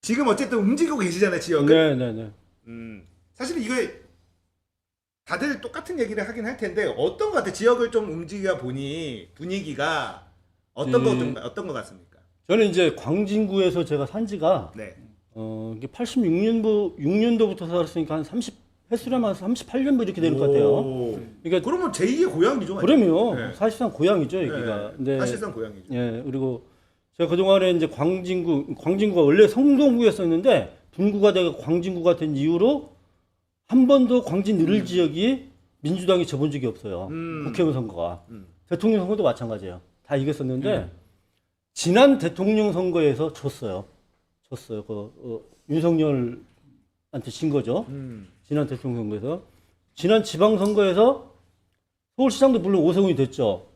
지금 어쨌든 움직이고 계시잖아요 지역을. 네네네. 사실 이거 다들 똑같은 얘기를 하긴 할 텐데 어떤 것 같아? 지역을 좀 움직여 보니 분위기가 어떤 것 같습니까? 저는 이제 광진구에서 제가 산 지가 네. 이게 86년도부터 살았으니까 한 횟수라면 38년 이렇게 되는 것 같아요. 오. 그러니까 그러면 제2의 고향이죠. 그럼요. 네. 사실상 고향이죠, 여기가. 네. 근데 사실상 고향이죠. 예, 그리고 제가 그동안에 이제 광진구가 원래 성동구였었는데 분구가 되고 광진구가 된 이후로 한 번도 광진 느를 지역이 민주당이 져본 적이 없어요. 국회의원 선거가. 대통령 선거도 마찬가지예요. 다 이겼었는데 지난 대통령 선거에서 졌어요. 윤석열한테 진 거죠. 지난 대통령 선거에서. 지난 지방 선거에서 서울시장도 물론 오세훈이 됐죠.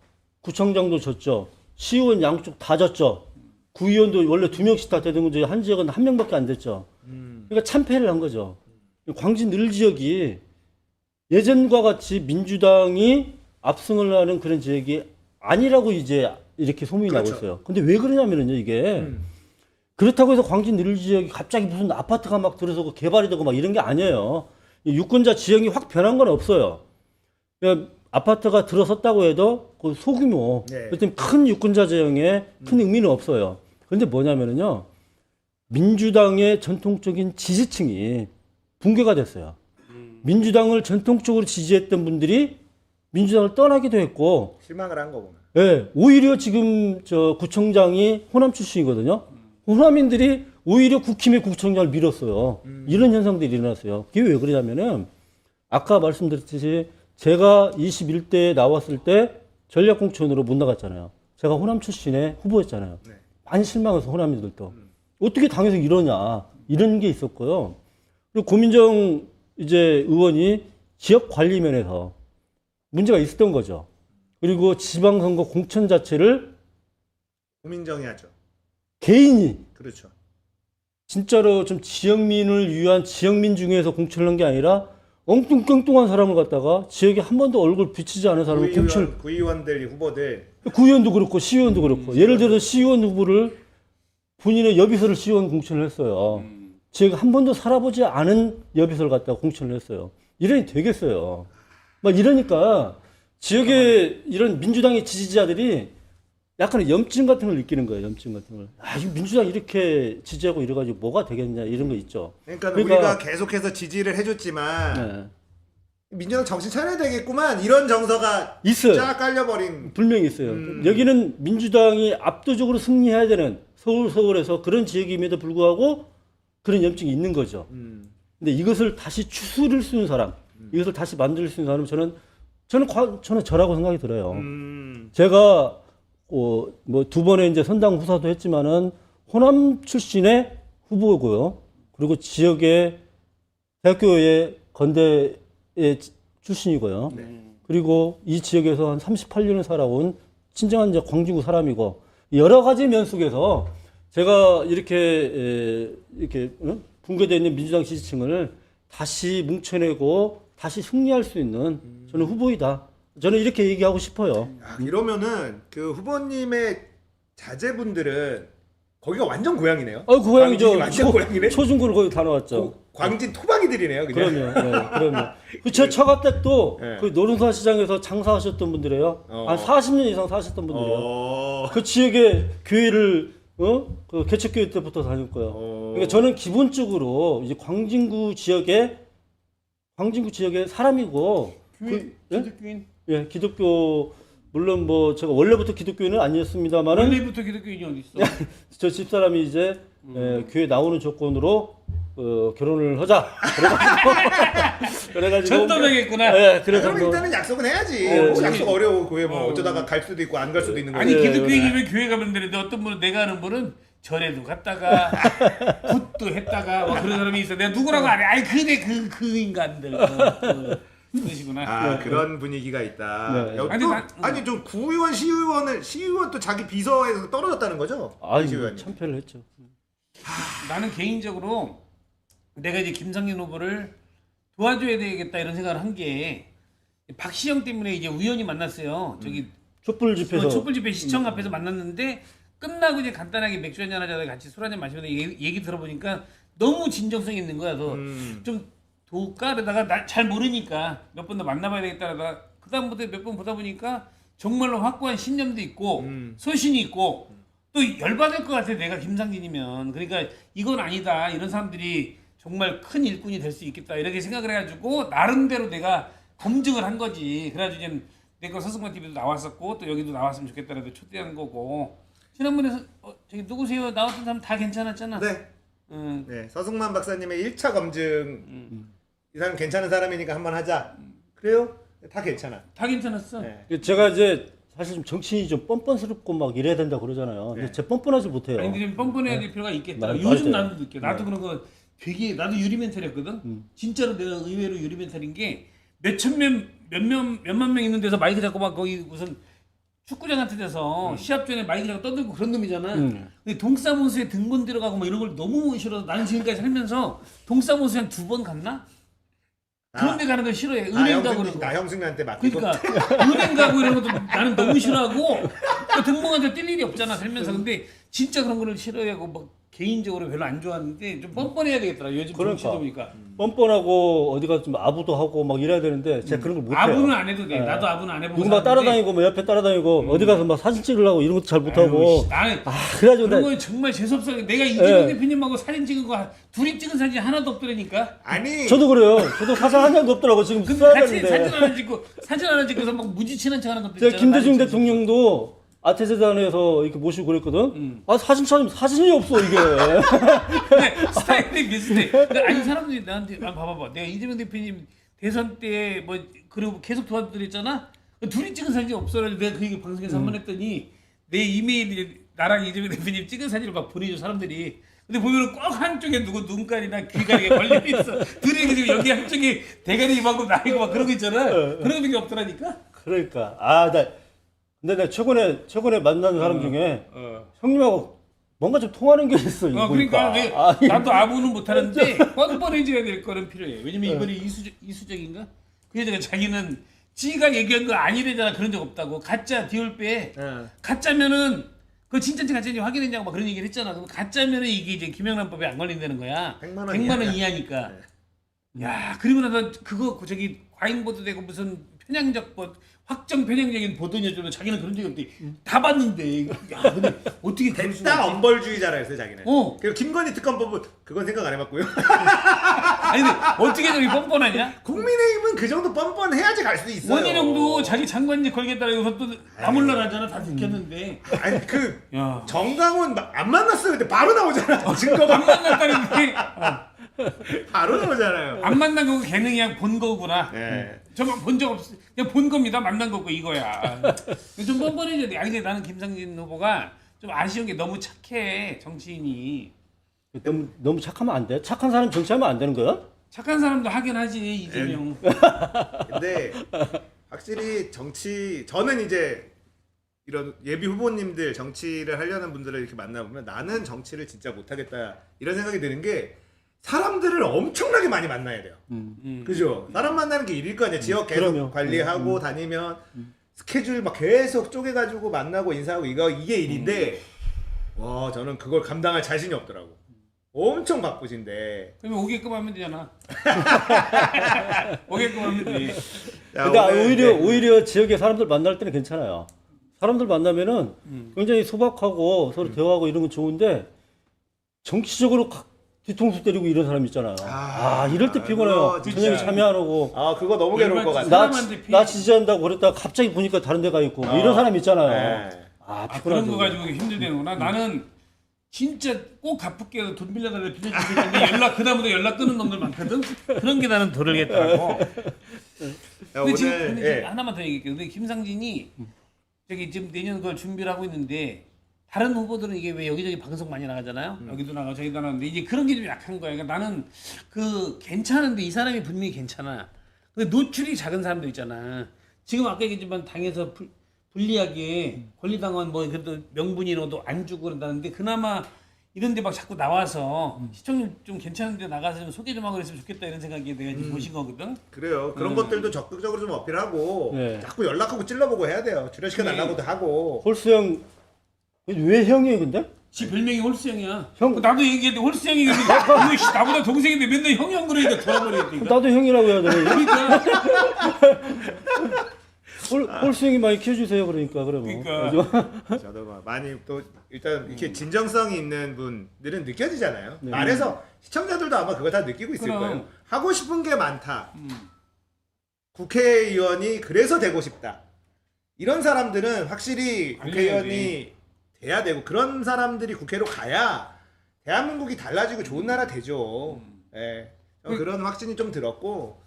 구청장도 졌죠. 시의원 양쪽 다 졌죠. 구의원도 원래 2명씩 다 되는 건데 한 지역은 1명밖에 안 됐죠. 그러니까 참패를 한 거죠. 광진 늘 지역이 예전과 같이 민주당이 압승을 하는 그런 지역이 아니라고 이제 이렇게 소문이 그렇죠. 나고 있어요. 근데 왜 그러냐면요, 이게 그렇다고 해서 광진 늘 지역이 갑자기 무슨 아파트가 막 들어서고 개발이 되고 막 이런 게 아니에요. 유권자 지형이 확 변한 건 없어요. 그러니까 아파트가 들어섰다고 해도 그 소규모, 네. 어떤 큰 유권자 제형에 큰 의미는 없어요. 그런데 뭐냐면요, 민주당의 전통적인 지지층이 붕괴가 됐어요. 민주당을 전통적으로 지지했던 분들이 민주당을 떠나기도 했고, 실망을 한 거구나. 예, 오히려 지금 저 구청장이 호남 출신이거든요. 호남인들이 오히려 국힘의 구청장을 밀었어요. 이런 현상들이 일어났어요. 그게 왜 그러냐면은 아까 말씀드렸듯이 제가 21대에 나왔을 때 전략공천으로 못 나갔잖아요. 제가 호남 출신의 후보였잖아요. 네. 많이 실망해서 호남인들도 어떻게 당에서 이러냐 이런 게 있었고요. 그리고 고민정 이제 의원이 지역 관리 면에서 문제가 있었던 거죠. 그리고 지방선거 공천 자체를 고민정이 하죠. 개인이 그렇죠. 진짜로 좀 지역민을 위한 지역민 중에서 공천을 한 게 아니라 엉뚱뚱뚱한 사람을 갖다가 지역에 한 번도 얼굴 비치지 않은 사람을 공천, 구의원들 후보들 구의원도 그렇고 시의원도 그렇고 예를 들어서 시의원 후보를 본인의 여비서를 시의원 공천을 했어요. 지역에 한 번도 살아보지 않은 여비서를 갖다가 공천을 했어요. 이러니 되겠어요. 막 이러니까 지역에 이런 민주당의 지지자들이 약간의 염증 같은 걸 느끼는 거예요. 염증 같은 걸. 아, 이 민주당 이렇게 지지하고 이래가지고 뭐가 되겠냐 이런 거 있죠. 그러니까 우리가 계속해서 지지를 해줬지만 네. 민주당 정신 차려야 되겠구만 이런 정서가 있어요. 쫙 깔려버린. 분명히 있어요. 여기는 민주당이 압도적으로 승리해야 되는 서울에서 그런 지역임에도 불구하고 그런 염증이 있는 거죠. 근데 이것을 다시 추스릴 수 있는 사람, 이것을 다시 만들 수 있는 사람은 저는 저라고 생각이 들어요. 제가 뭐 두 번의 이제 선당 후사도 했지만은 호남 출신의 후보고요. 그리고 지역의 대학교의 건대의 출신이고요. 그리고 이 지역에서 한 38년을 살아온 친정한 이제 광진구 사람이고 여러 가지 면 속에서 제가 이렇게 붕괴되어 있는 민주당 지지층을 다시 뭉쳐내고 다시 승리할 수 있는 저는 후보이다. 저는 이렇게 얘기하고 싶어요. 야, 이러면은 그 후보님의 자제분들은 거기가 완전 고향이네요. 그 고향이죠. 광진이 완전 고향이네. 초중고를 거기 다 나왔죠. 광진 토박이들이네요. 그냥. 그럼요. 그 처가댁도 네. 그 노른산 시장에서 장사하셨던 분들이에요. 한 40년 이상 사셨던 분들이에요. 그 지역의 교회를 그 개척교회 때부터 다녔고요. 그러니까 저는 기본적으로 이제 광진구 지역의 사람이고 기독교인 예, 기독교 물론 뭐 제가 원래부터 기독교인은 아니었습니다만은 원래부터 기독교인이 어디 있어? 저 집사람이 이제 교회 나오는 조건으로 결혼을 하자. 그래가지고 전도명했구나. 예, 그래서 그럼 일단은 약속은 해야지. 약속 어려워. 그게 뭐 어쩌다가 갈 수도 있고 안 갈 수도 있는 거지. 아니 기독교인이면 교회 가면 되는데 어떤 분은 내가 아는 분은 절에도 갔다가 굿도 했다가 뭐 그런 사람이 있어. 내가 누구라고 안 해. 아니 그래 그 인간들 그러시구나. 그런 분위기가 있다. 네. 여기 아니, 또, 나- 아니 좀 구의원 시의원 또 자기 비서에서 떨어졌다는 거죠? 시의원이. 참패를 했죠. 나는 개인적으로 내가 이제 김상진 후보를 도와줘야 되겠다 이런 생각을 한 게 박시영 때문에 이제 우연히 만났어요. 저기 촛불 집회에서 촛불 집회 시청 앞에서 만났는데 끝나고 이제 간단하게 맥주 한잔 하자고 같이 술 한잔 마시면서 얘기 들어보니까 너무 진정성 있는 거야. 그래서 좀 도울까? 그러다가 나 잘 모르니까 몇 번 더 만나봐야 되겠다 그러다가 그다음부터 몇 번 보다 보니까 정말로 확고한 신념도 있고 소신이 있고 또 열받을 것 같아 내가 김상진이면. 그러니까 이건 아니다 이런 사람들이 정말 큰 일꾼이 될 수 있겠다 이렇게 생각을 해가지고 나름대로 내가 검증을 한 거지. 그래가지고 이제 내가 서승만 TV도 나왔었고 또 여기도 나왔으면 좋겠다 그래서 초대한 거고. 지난번에 저기 누구세요 나왔던 사람 다 괜찮았잖아. 네. 네. 서승만 박사님의 1차 검증. 이 사람 괜찮은 사람이니까 한번 하자. 그래요? 다 괜찮아. 다 괜찮았어. 네. 제가 이제 사실 좀 정치인이 좀 뻔뻔스럽고 막 이래야 된다 그러잖아요. 근데 제 뻔뻔하지 못해요. 아니 근데 좀 뻔뻔해야 될 필요가 있겠다. 맞아요. 요즘 나도 느껴. 나도 그런 거 되게 나도 유리 멘탈이었거든. 진짜로 내가 의외로 유리 멘탈인 게 몇만 명 있는 데서 마이크 잡고 막 거기 무슨 축구장 같은 데서 시합 전에 마이크 잡고 떠들고 그런 놈이잖아. 근데 동사무소에 등본 들어가고 막 이런 걸 너무 싫어서 나는 지금까지 살면서 동사무소에 한 2번 갔나? 그런 데 가는 거 싫어해. 은행 가고 그러고. 나 형수님한테 맡기고. 그러니까 은행 가고 이런 것도 나는 너무 싫어하고 등본한테 뛸 일이 없잖아 살면서. 근데 진짜 그런 거를 싫어하고 막 개인적으로 별로 안 좋아하는데 좀 뻔뻔해야 되겠더라. 요즘 그러니까. 정치도 보니까. 뻔뻔하고 어디가 좀 아부도 하고 막 이래야 되는데 제가 그런 걸 못해요. 아부는 안 해도 돼. 네. 나도 아부는 안 해보고 누구 막 사는데 따라다니고 뭐 옆에 따라다니고 어디 가서 막 사진 찍으려고 이런 것도 잘 못하고. 아유, 씨, 나는 그래가지고 그런 나 거 정말 재수없어. 내가 이재명 네. 대표님하고 사진 찍은 거 둘이 찍은 사진 하나도 없더라니까. 아니 저도 그래요. 저도 사진 한 장도 없더라고 지금 근데 써야 같이 되는데. 사진 하나 찍고서 막 무지치는 척하는 것도 제가 있잖아. 김대중 나는 대통령도 아태세단에서 이렇게 모시고 그랬거든. 사진 찾으면 사진이 없어 이게. 근데 스타일이 비슷해. 근데 아니 사람들이 나한테 봐봐봐. 내가 이재명 대표님 대선 때 뭐 그리고 계속 도와드렸잖아. 둘이 찍은 사진이 없어서 내가 그 얘기 방송에서 한 번 했더니 내 이메일에 나랑 이재명 대표님 찍은 사진을 막 보내줘 사람들이. 근데 보면은 꼭 한쪽에 누구 눈깔이나 귀가 걸려 있어. 둘이 지금 여기 한쪽에 대가리 이만큼 나이고 막 그런 거 있잖아. 그런 게 없더라니까. 그러니까 근데 내가 최근에 만난 사람 중에 형님하고 뭔가 좀 통하는 게 있어. 이거 그러니까 보니까. 나도 아부는 못하는데 뻔뻔해져야 될 거는 필요해. 왜냐면 이번에 이수정인가? 그 여자가 자기는 지가 얘기한 거 아니래잖아. 그런 적 없다고. 가짜 디올배. 가짜면은 그 진짜인지 가짜인지 확인했냐고 막 그런 얘기를 했잖아. 그럼 가짜면은 이게 이제 김영란법에 안 걸린다는 거야. 100만 원 100만 원 이하니까. 야, 그리고 나서 그거 저기 과잉 보도되고 무슨 편향적 확정 편향적인 보도냐면 자기는 그런 적이 없대. 다 봤는데. 야, 근데 어떻게 그럴 수가 됐다 있지? 엄벌주의자라 했어요 자기는. 어. 그리고 김건희 특검법은 그건 생각 안 해봤고요. 아니 근데 어떻게 저기 뻔뻔하냐? 국민의힘은 그 정도 뻔뻔해야지 갈 수 있어요. 원희룡도 자기 장관직 걸겠다고 해서 또 나몰라라잖아. 다 들켰는데. 아니 그 야. 정강훈 안 만났어요. 근데 바로 나오잖아. 증거가 안 만났다는데 바로 나오잖아요. 안 만난 거고 걔는 그냥 본 거구나. 네. 저만 본 적 없어. 그냥 본 겁니다. 만난 거고 이거야. 좀 뻔뻔해져야 돼. 아니 근데 나는 김상진 후보가 좀 아쉬운 게 너무 착해 정치인이. 너무 착하면 안 돼? 착한 사람 정치하면 안 되는 거야? 착한 사람도 하긴 하지 이재명. 근데 확실히 저는 이제 이런 예비 후보님들 정치를 하려는 분들을 이렇게 만나보면 나는 정치를 진짜 못하겠다 이런 생각이 드는 게 사람들을 엄청나게 많이 만나야 돼요. 그죠? 사람 만나는 게 일일 거 아니야. 지역 계속 그럼요. 관리하고 다니면 스케줄 막 계속 쪼개가지고 만나고 인사하고 이게 일인데 와 저는 그걸 감당할 자신이 없더라고. 엄청 바쁘신데. 그러면 오게끔 하면 되잖아. 오게끔 하면 돼. 자, 근데 오늘 오히려 지역의 사람들 만날 때는 괜찮아요. 사람들 만나면은 굉장히 소박하고 서로 대화하고 이런 건 좋은데 정치적으로 뒤통수 때리고 이런 사람 있잖아요. 이럴 때 피곤해요. 그거 전혀 진짜. 참여 안 하고 그거 너무 괴로울 것 같아. 사람한테 나 지지한다고 그랬다가 갑자기 보니까 다른 데 가 있고 뭐 이런 사람 있잖아요. 네. 그런 피곤하죠. 거 가지고 힘들대는구나. 나는 진짜 꼭 갚을게 돈 빌려달라 빌려주는데 그다음부터 연락 끊는 놈들 많거든. 그런 게 나는 도르겠더라고. 자, 근데 지금 오늘 근데 하나만 더 얘기할게요. 근데 김상진이 저기 지금 내년 그걸 준비를 하고 있는데 다른 후보들은 이게 왜 여기저기 방송 많이 나가잖아요. 여기도 나가고 저기도 나가는데 이제 그런 게 좀 약한 거야. 그러니까 나는 그 괜찮은데 이 사람이 분명히 괜찮아. 근데 노출이 작은 사람도 있잖아. 지금 아까 얘기했지만 당에서 불리하게 권리당원 뭐 그래도 명분이라도 안 주고 그런다는데 그나마 이런데 막 자꾸 나와서 시청률 좀 괜찮은데 나가서 좀 소개 좀 하고 그랬으면 좋겠다 이런 생각이 내가 지금 보신 거거든. 그래요. 그런 것들도 적극적으로 좀 어필하고 네. 자꾸 연락하고 찔러보고 해야 돼요. 출연시켜 달라고도 하고. 홀수 형 왜 형이에요 근데? 지 별명이 홀수형이야. 형. 나도 얘기했는데 홀수형이 나보다 동생인데 맨날 형형 그러니까 돌아버리겠다. 나도 형이라고 해야 되네. 그러니까 홀수 형이 많이 키워주세요 그러니까 그러면. 그러니까. 저도 막 많이 또 일단 이렇게 진정성이 있는 분들은 느껴지잖아요. 네. 말해서 시청자들도 아마 그거 다 느끼고 있을 그럼. 거예요. 하고 싶은 게 많다. 국회의원이 그래서 되고 싶다. 이런 사람들은 확실히 국회의원이 돼야 되고 그런 사람들이 국회로 가야 대한민국이 달라지고 좋은 나라 되죠. 예. 그런 확신이 좀 들었고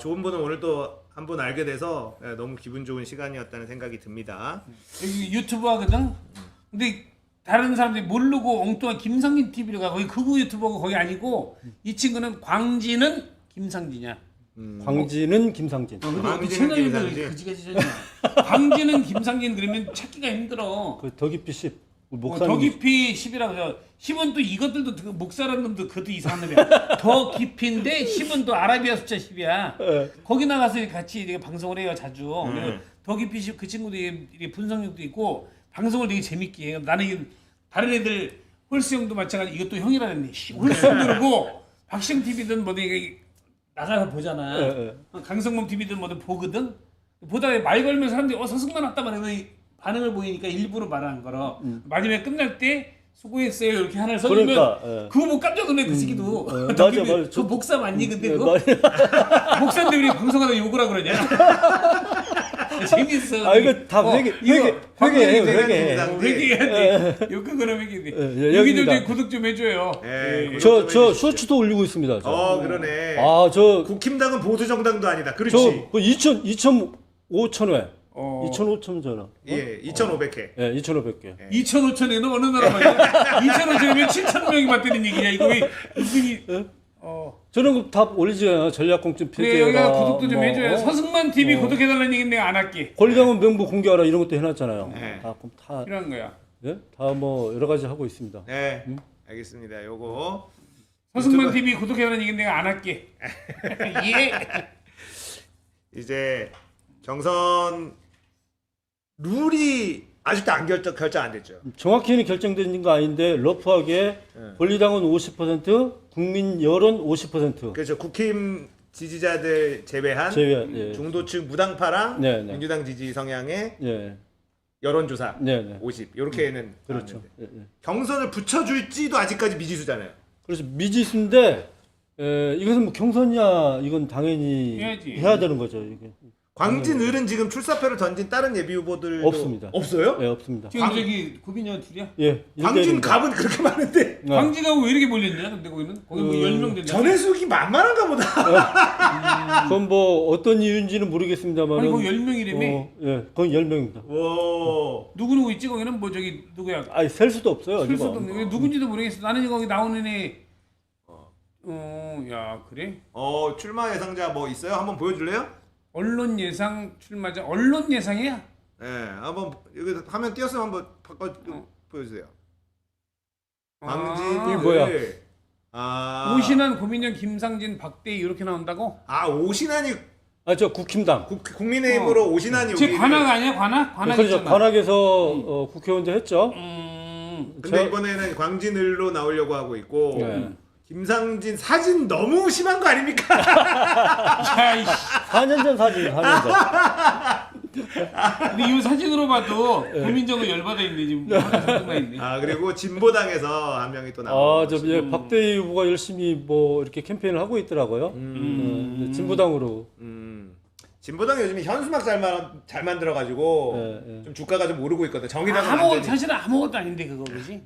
좋은 분은 오늘 또 한 분 알게 돼서 너무 기분 좋은 시간이었다는 생각이 듭니다. 여기 유튜브 하거든. 근데 다른 사람들이 모르고 엉뚱한 김상진 TV를 가고 거기 극우 유튜버가 거기 아니고 이 친구는 광진은 김상진이야. 광진은 김상진. 근데 어디 광진은 채널 이름을 김상진. 그지같이 썼냐. 광진은 김상진 그러면 찾기가 힘들어. 그 더 깊이 10 더 목사님. 깊이 10이라고 해서 10은 또 이것들도 그 목사라는 놈도 그것도 이상한 놈이야. 더 깊이인데 10은 또 아라비아 숫자 10이야. 거기 나가서 같이 이렇게 방송을 해요 자주. 그래서 더 깊이 10 그 친구도 이게 분석력도 있고 방송을 되게 재밌게 해요. 나는 다른 애들 홀수 형도 마찬가지. 이것도 형이라는 홀수 형도 그러고 박시영 TV든 뭐든 이게 나가서 보잖아. 강성범 TV든 뭐든 보거든. 보다가 말 걸면 사람들이 서승만 왔다 말하면 반응을 보이니까 일부러 말하는 거라. 마지막에 끝날 때 수고했어요 이렇게 하나 써주면 그러니까, 그거 뭐 깜짝 놀래 그 새끼도. 맞아. 그 목사 맞니 근데 그거? 목사인데 우리 방송하다 욕을 하고 그러냐? 재밌어. 아, 이거 다 회계해요, 회계해야 돼. 욕한 거는 회계돼. 여기도 구독 좀 해줘요. 예, 저 쇼츠도 올리고 있습니다. 그러네. 저 국힘당은 보수 정당도 아니다. 그렇지. 저 2,500회. 2,500 전화. 예, 2,500회. 예, 2,500개. 2,500에는 어느 나라 말이야? 2,500이면 7,000명이 맞다는 얘기야. 이거 왜 무슨 저는 그 답 올리잖아요. 전략공천 그래 폐지해라. 여기가 구독도 좀 해줘요. 서승만 TV 어. 구독해달라는 얘기는 내가 안 할게. 권리당원 명부 공개하라 이런 것도 해놨잖아요. 네. 그럼 다 필요한 거야. 예? 다 뭐 여러 가지 하고 있습니다. 네, 알겠습니다. 요거 서승만 TV 구독해달라는 얘기는 내가 안 할게. 예. 이제 경선 룰이 아직도 안 결정 안 됐죠. 정확히는 결정된 거 아닌데 러프하게 권리당원 50%, 국민 여론 50%. 그렇죠. 국힘 지지자들 제외한 예. 중도층 무당파랑 네, 네. 민주당 지지 성향의 예. 여론조사 네. 50 이렇게는 그렇죠. 나왔는데. 예. 경선을 붙여줄지도 아직까지 미지수잖아요. 그래서 미지수인데 이것은 뭐 경선이야. 이건 당연히 해야지. 해야 되는 거죠. 이게. 광진을은 지금 출사표를 던진 다른 예비 후보들도 없습니다. 없어요? 예, 없습니다. 지금 저기 고민형 둘이야? 예. 광진 1대1입니다. 갑은 그렇게 많은데 광진하고 왜 이렇게 몰렸냐? 근데 거기는 거기 뭐 10명 된다. 전해숙이 만만한가 보다. 그건 뭐 어떤 이유인지는 모르겠습니다만. 아니 거기 10명이라며? 예, 거기 10명입니다. 오. 누구 있지 거기는 뭐 저기 누구야? 아니 셀 수도 없어요. 쓸 수도 어디가. 없네. 누군지도 모르겠어. 나는 거기 나오는 애. 야 그래? 출마 예상자 뭐 있어요? 한번 보여줄래요? 언론 예상 출마자. 언론 예상이야? 네, 한번 여기 화면 띄었으면 한번 바꿔 보여주세요. 광진 이게 뭐야? 오신환, 고민영, 김상진, 박대희 이렇게 나온다고? 오신환이 저 국힘당. 국민의힘으로 오신환이 제 여기. 관악 아니야? 관악? 관악 그렇죠. 있잖아. 관악에서 국회의원도 했죠. 근데 이번에는 광진을로 나오려고 하고 있고 네. 김상진 사진 너무 심한 거 아닙니까? 야, 4년 전 사진, 4년 전. 근데 이 사진으로 봐도 고민정은 열받아 있네 지금. 정말 있네. 그리고 진보당에서 한 명이 또 나오고. 박대희 후보가 열심히 뭐 이렇게 캠페인을 하고 있더라고요. 진보당으로. 진보당 요즘에 현수막 잘 만들어가지고 예. 좀 주가가 좀 오르고 있거든. 정의당은 완전히. 사실은 아무것도 아닌데 그거 그지?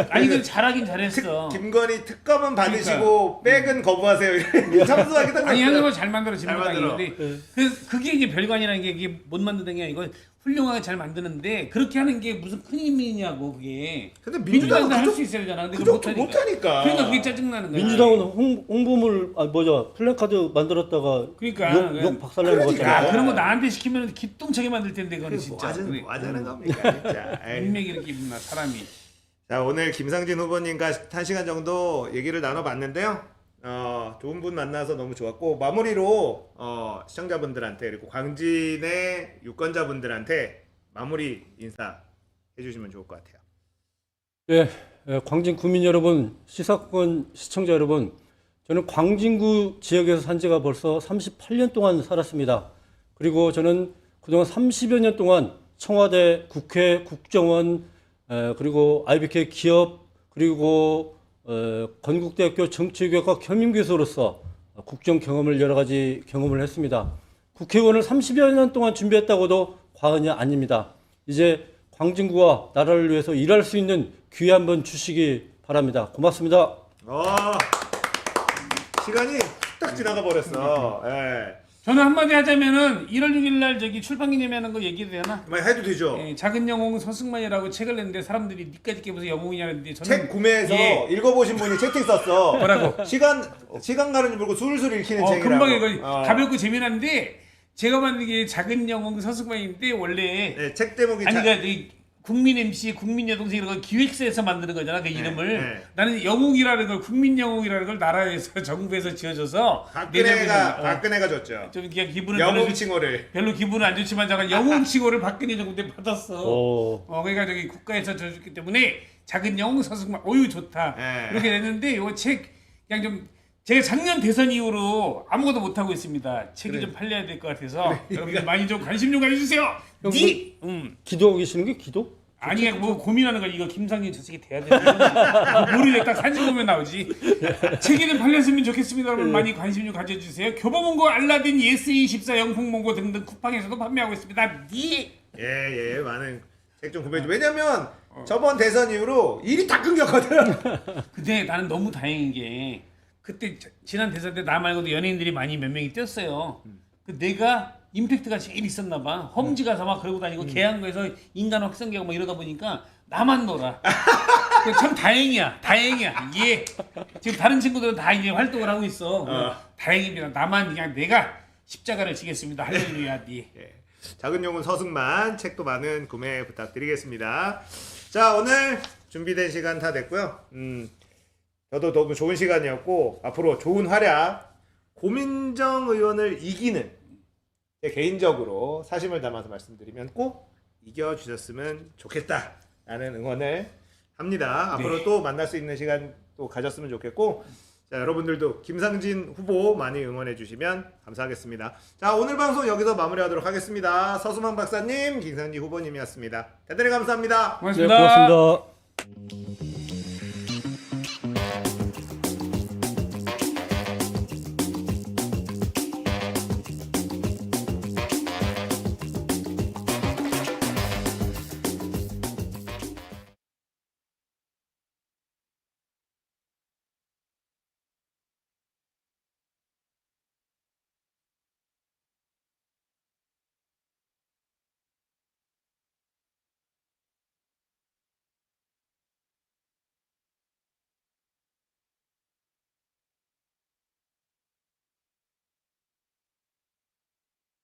아니 근데 잘하긴 잘했어. 김건희 특검은 받으시고 백은 거부하세요. 참수하기 딱 아니 맞어요. 현수막 잘 만들어 진보당이. 만들어. 근데 그게 이제 별관이라는 게 이게 못 만드는 게 아니고 훌륭하게 잘 만드는데 그렇게 하는 게 무슨 큰 힘이냐고 그게. 근데 민주당도 민주당은 할 수 있어야 되잖아. 근데 그 그걸 정도 못하니까. 그러니까 그게 짜증나는 거야. 민주당은 홍보물 플래카드 만들었다가 그러니까 욕 박살내는 그러니까. 거잖아요. 그런 거 나한테 시키면 기똥차게 만들 텐데 그거는 진짜. 뭐 하자는 겁니까 진짜. 에이. 인맥 이렇게 있나 사람이. 자, 오늘 김상진 후보님과 1시간 정도 얘기를 나눠봤는데요. 좋은 분 만나서 너무 좋았고 마무리로 시청자분들한테 그리고 광진의 유권자분들한테 마무리 인사 해주시면 좋을 것 같아요. 예, 광진 구민 여러분, 시사권 시청자 여러분, 저는 광진구 지역에서 산 지가 벌써 38년 동안 살았습니다. 그리고 저는 그동안 30여 년 동안 청와대, 국회, 국정원, 그리고 IBK 기업, 그리고 건국대학교 정치교육과 겸임교수로서 국정 경험을 여러 가지 경험을 했습니다. 국회의원을 30여 년 동안 준비했다고도 과언이 아닙니다. 이제 광진구와 나라를 위해서 일할 수 있는 기회 한번 주시기 바랍니다. 고맙습니다. 시간이 딱 지나가 버렸어. 예. 저는 한마디 하자면은 1월 6일 날 저기 출판 기념회하는 거 얘기해도 되나? 해도 되죠. 작은 영웅 서승만이라고 책을 냈는데 사람들이 니까지 깨면서 영웅이냐는데 저는 책 구매해서 읽어보신 분이 채팅 썼어. 뭐라고? 시간 가는 줄 모르고 술술 읽히는 책이라고. 금방 이거 가볍고 재미난데 제가 만든 게 작은 영웅 서승만인데 원래 네, 책 제목이 그러니까 국민 MC, 국민 여동생 이런 거 기획서에서 만드는 거잖아 그 이름을. 네. 나는 영웅이라는 걸 국민 영웅이라는 걸 나라에서 정부에서 지어줘서 박근혜가 줬죠. 좀 그냥 기분은 영웅 칭호를. 별로 기분은 안 좋지만 잠깐 영웅 칭호를 박근혜 정부 때 받았어. 그러니까 저기 국가에서 줘줬기 때문에 작은 영웅 서승만 어유 좋다 네. 이렇게 됐는데 이 책 그냥 좀 제가 작년 대선 이후로 아무것도 못 하고 있습니다. 책이 좀 팔려야 될 것 같아서 여러분들 많이 좀 관심 좀 가져주세요. 니 기도하고 계시는 게 기도? 아니 뭐 고민하는 거 이거 김상진 저 새끼 돼야 되나 모르겠다. 딱 사진 보면 나오지. 책이 좀 팔렸으면 좋겠습니다. 여러분 많이 관심 좀 가져주세요. 교보문고, 알라딘, 예스24, 영풍문고 등등 쿠팡에서도 판매하고 있습니다. 니 예, 많은 책 좀 구매해 주. 왜냐면 저번 대선 이후로 일이 다 끊겼거든. 근데 나는 너무 다행인 게 그때 지난 대선 때 나 말고도 연예인들이 많이 몇 명이 뛰었어요. 그 내가 임팩트가 제일 있었나 봐. 험지 가서 막 그러고 다니고 계양구에서 인간 확성기하고 막 이러다 보니까 나만 놀아. 참 다행이야. 예. 지금 다른 친구들은 다 이제 활동을 하고 있어. 다행입니다. 나만 그냥 내가 십자가를 지겠습니다. 할렐루야. 니. 예. 작은 영웅 서승만 책도 많은 구매 부탁드리겠습니다. 자, 오늘 준비된 시간 다 됐고요. 저도 너무 좋은 시간이었고 앞으로 좋은 활약, 고민정 의원을 이기는 제 개인적으로 사심을 담아서 말씀드리면 꼭 이겨주셨으면 좋겠다라는 응원을 합니다. 앞으로 또 만날 수 있는 시간 또 가졌으면 좋겠고 자, 여러분들도 김상진 후보 많이 응원해 주시면 감사하겠습니다. 자, 오늘 방송 여기서 마무리하도록 하겠습니다. 서수만 박사님, 김상진 후보님이었습니다. 대단히 감사합니다. 고맙습니다. 네, 고맙습니다.